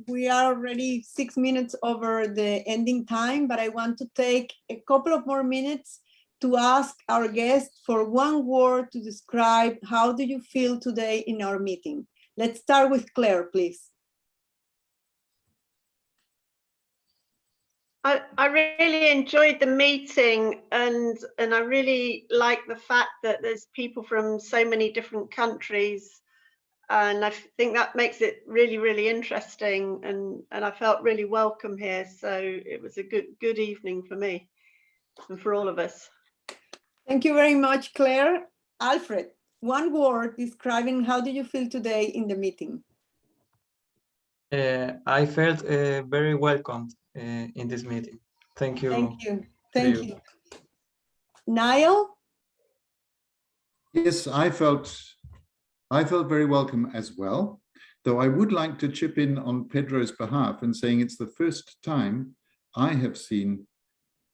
we are already 6 minutes over the ending time, but I want to take a couple of more minutes to ask our guest for one word to describe how do you feel today in our meeting. Let's start with Claire, please.
I really enjoyed the meeting, and I really like the fact that there's people from so many different countries, and I think that makes it really, really interesting, and I felt really welcome here. So it was a good evening for me and for all of us.
Thank you very much, Claire. Alfred, one word describing how do you feel today in the meeting?
I felt very welcomed in this meeting. Thank you.
Thank you. Thank you. Niall?
Yes, I felt very welcome as well, though I would like to chip in on Pedro's behalf and saying it's the first time I have seen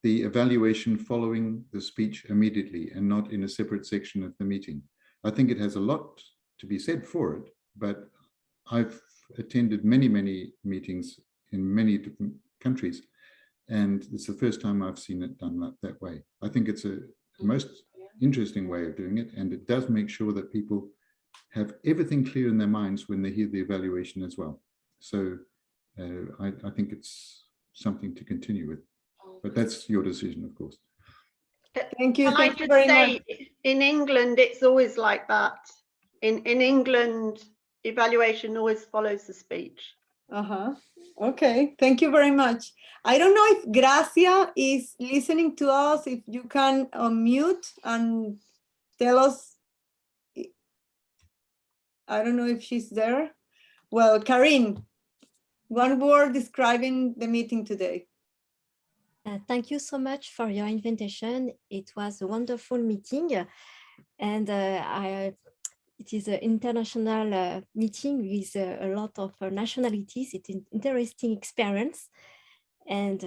the evaluation following the speech immediately and not in a separate section of the meeting. I think it has a lot to be said for it, but I've attended many meetings in many different countries, and it's the first time I've seen it done that way. I think it's a most interesting way of doing it, and it does make sure that people have everything clear in their minds when they hear the evaluation as well. So I think it's something to continue with, but that's your decision, of course.
Thank you.
Can I just say, in England, it's always like that. In England, evaluation always follows the speech.
Okay, thank you very much. I don't know if Gracia is listening to us, if you can unmute and tell us. I don't know if she's there. Well, Karin, one word describing the meeting today.
Thank you so much for your invitation. It was a wonderful meeting, and it it is an international meeting with a lot of nationalities. It's an interesting experience, and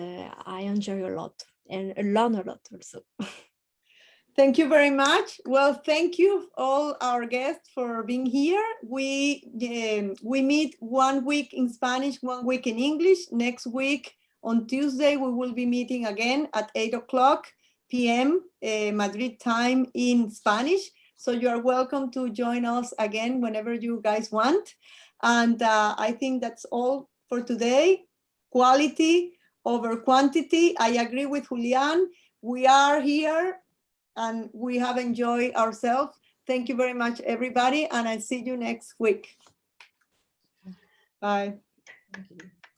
I enjoy a lot and learn a lot also.
Thank you very much. Well, thank you all our guests for being here. We meet 1 week in Spanish, 1 week in English. Next week on Tuesday, we will be meeting again at 8:00 p.m. Madrid time in Spanish. So you are welcome to join us again whenever you guys want. And I think that's all for today. Quality over quantity. I agree with Julian. We are here and we have enjoyed ourselves. Thank you very much, everybody, and I'll see you next week. Bye.
Thank you.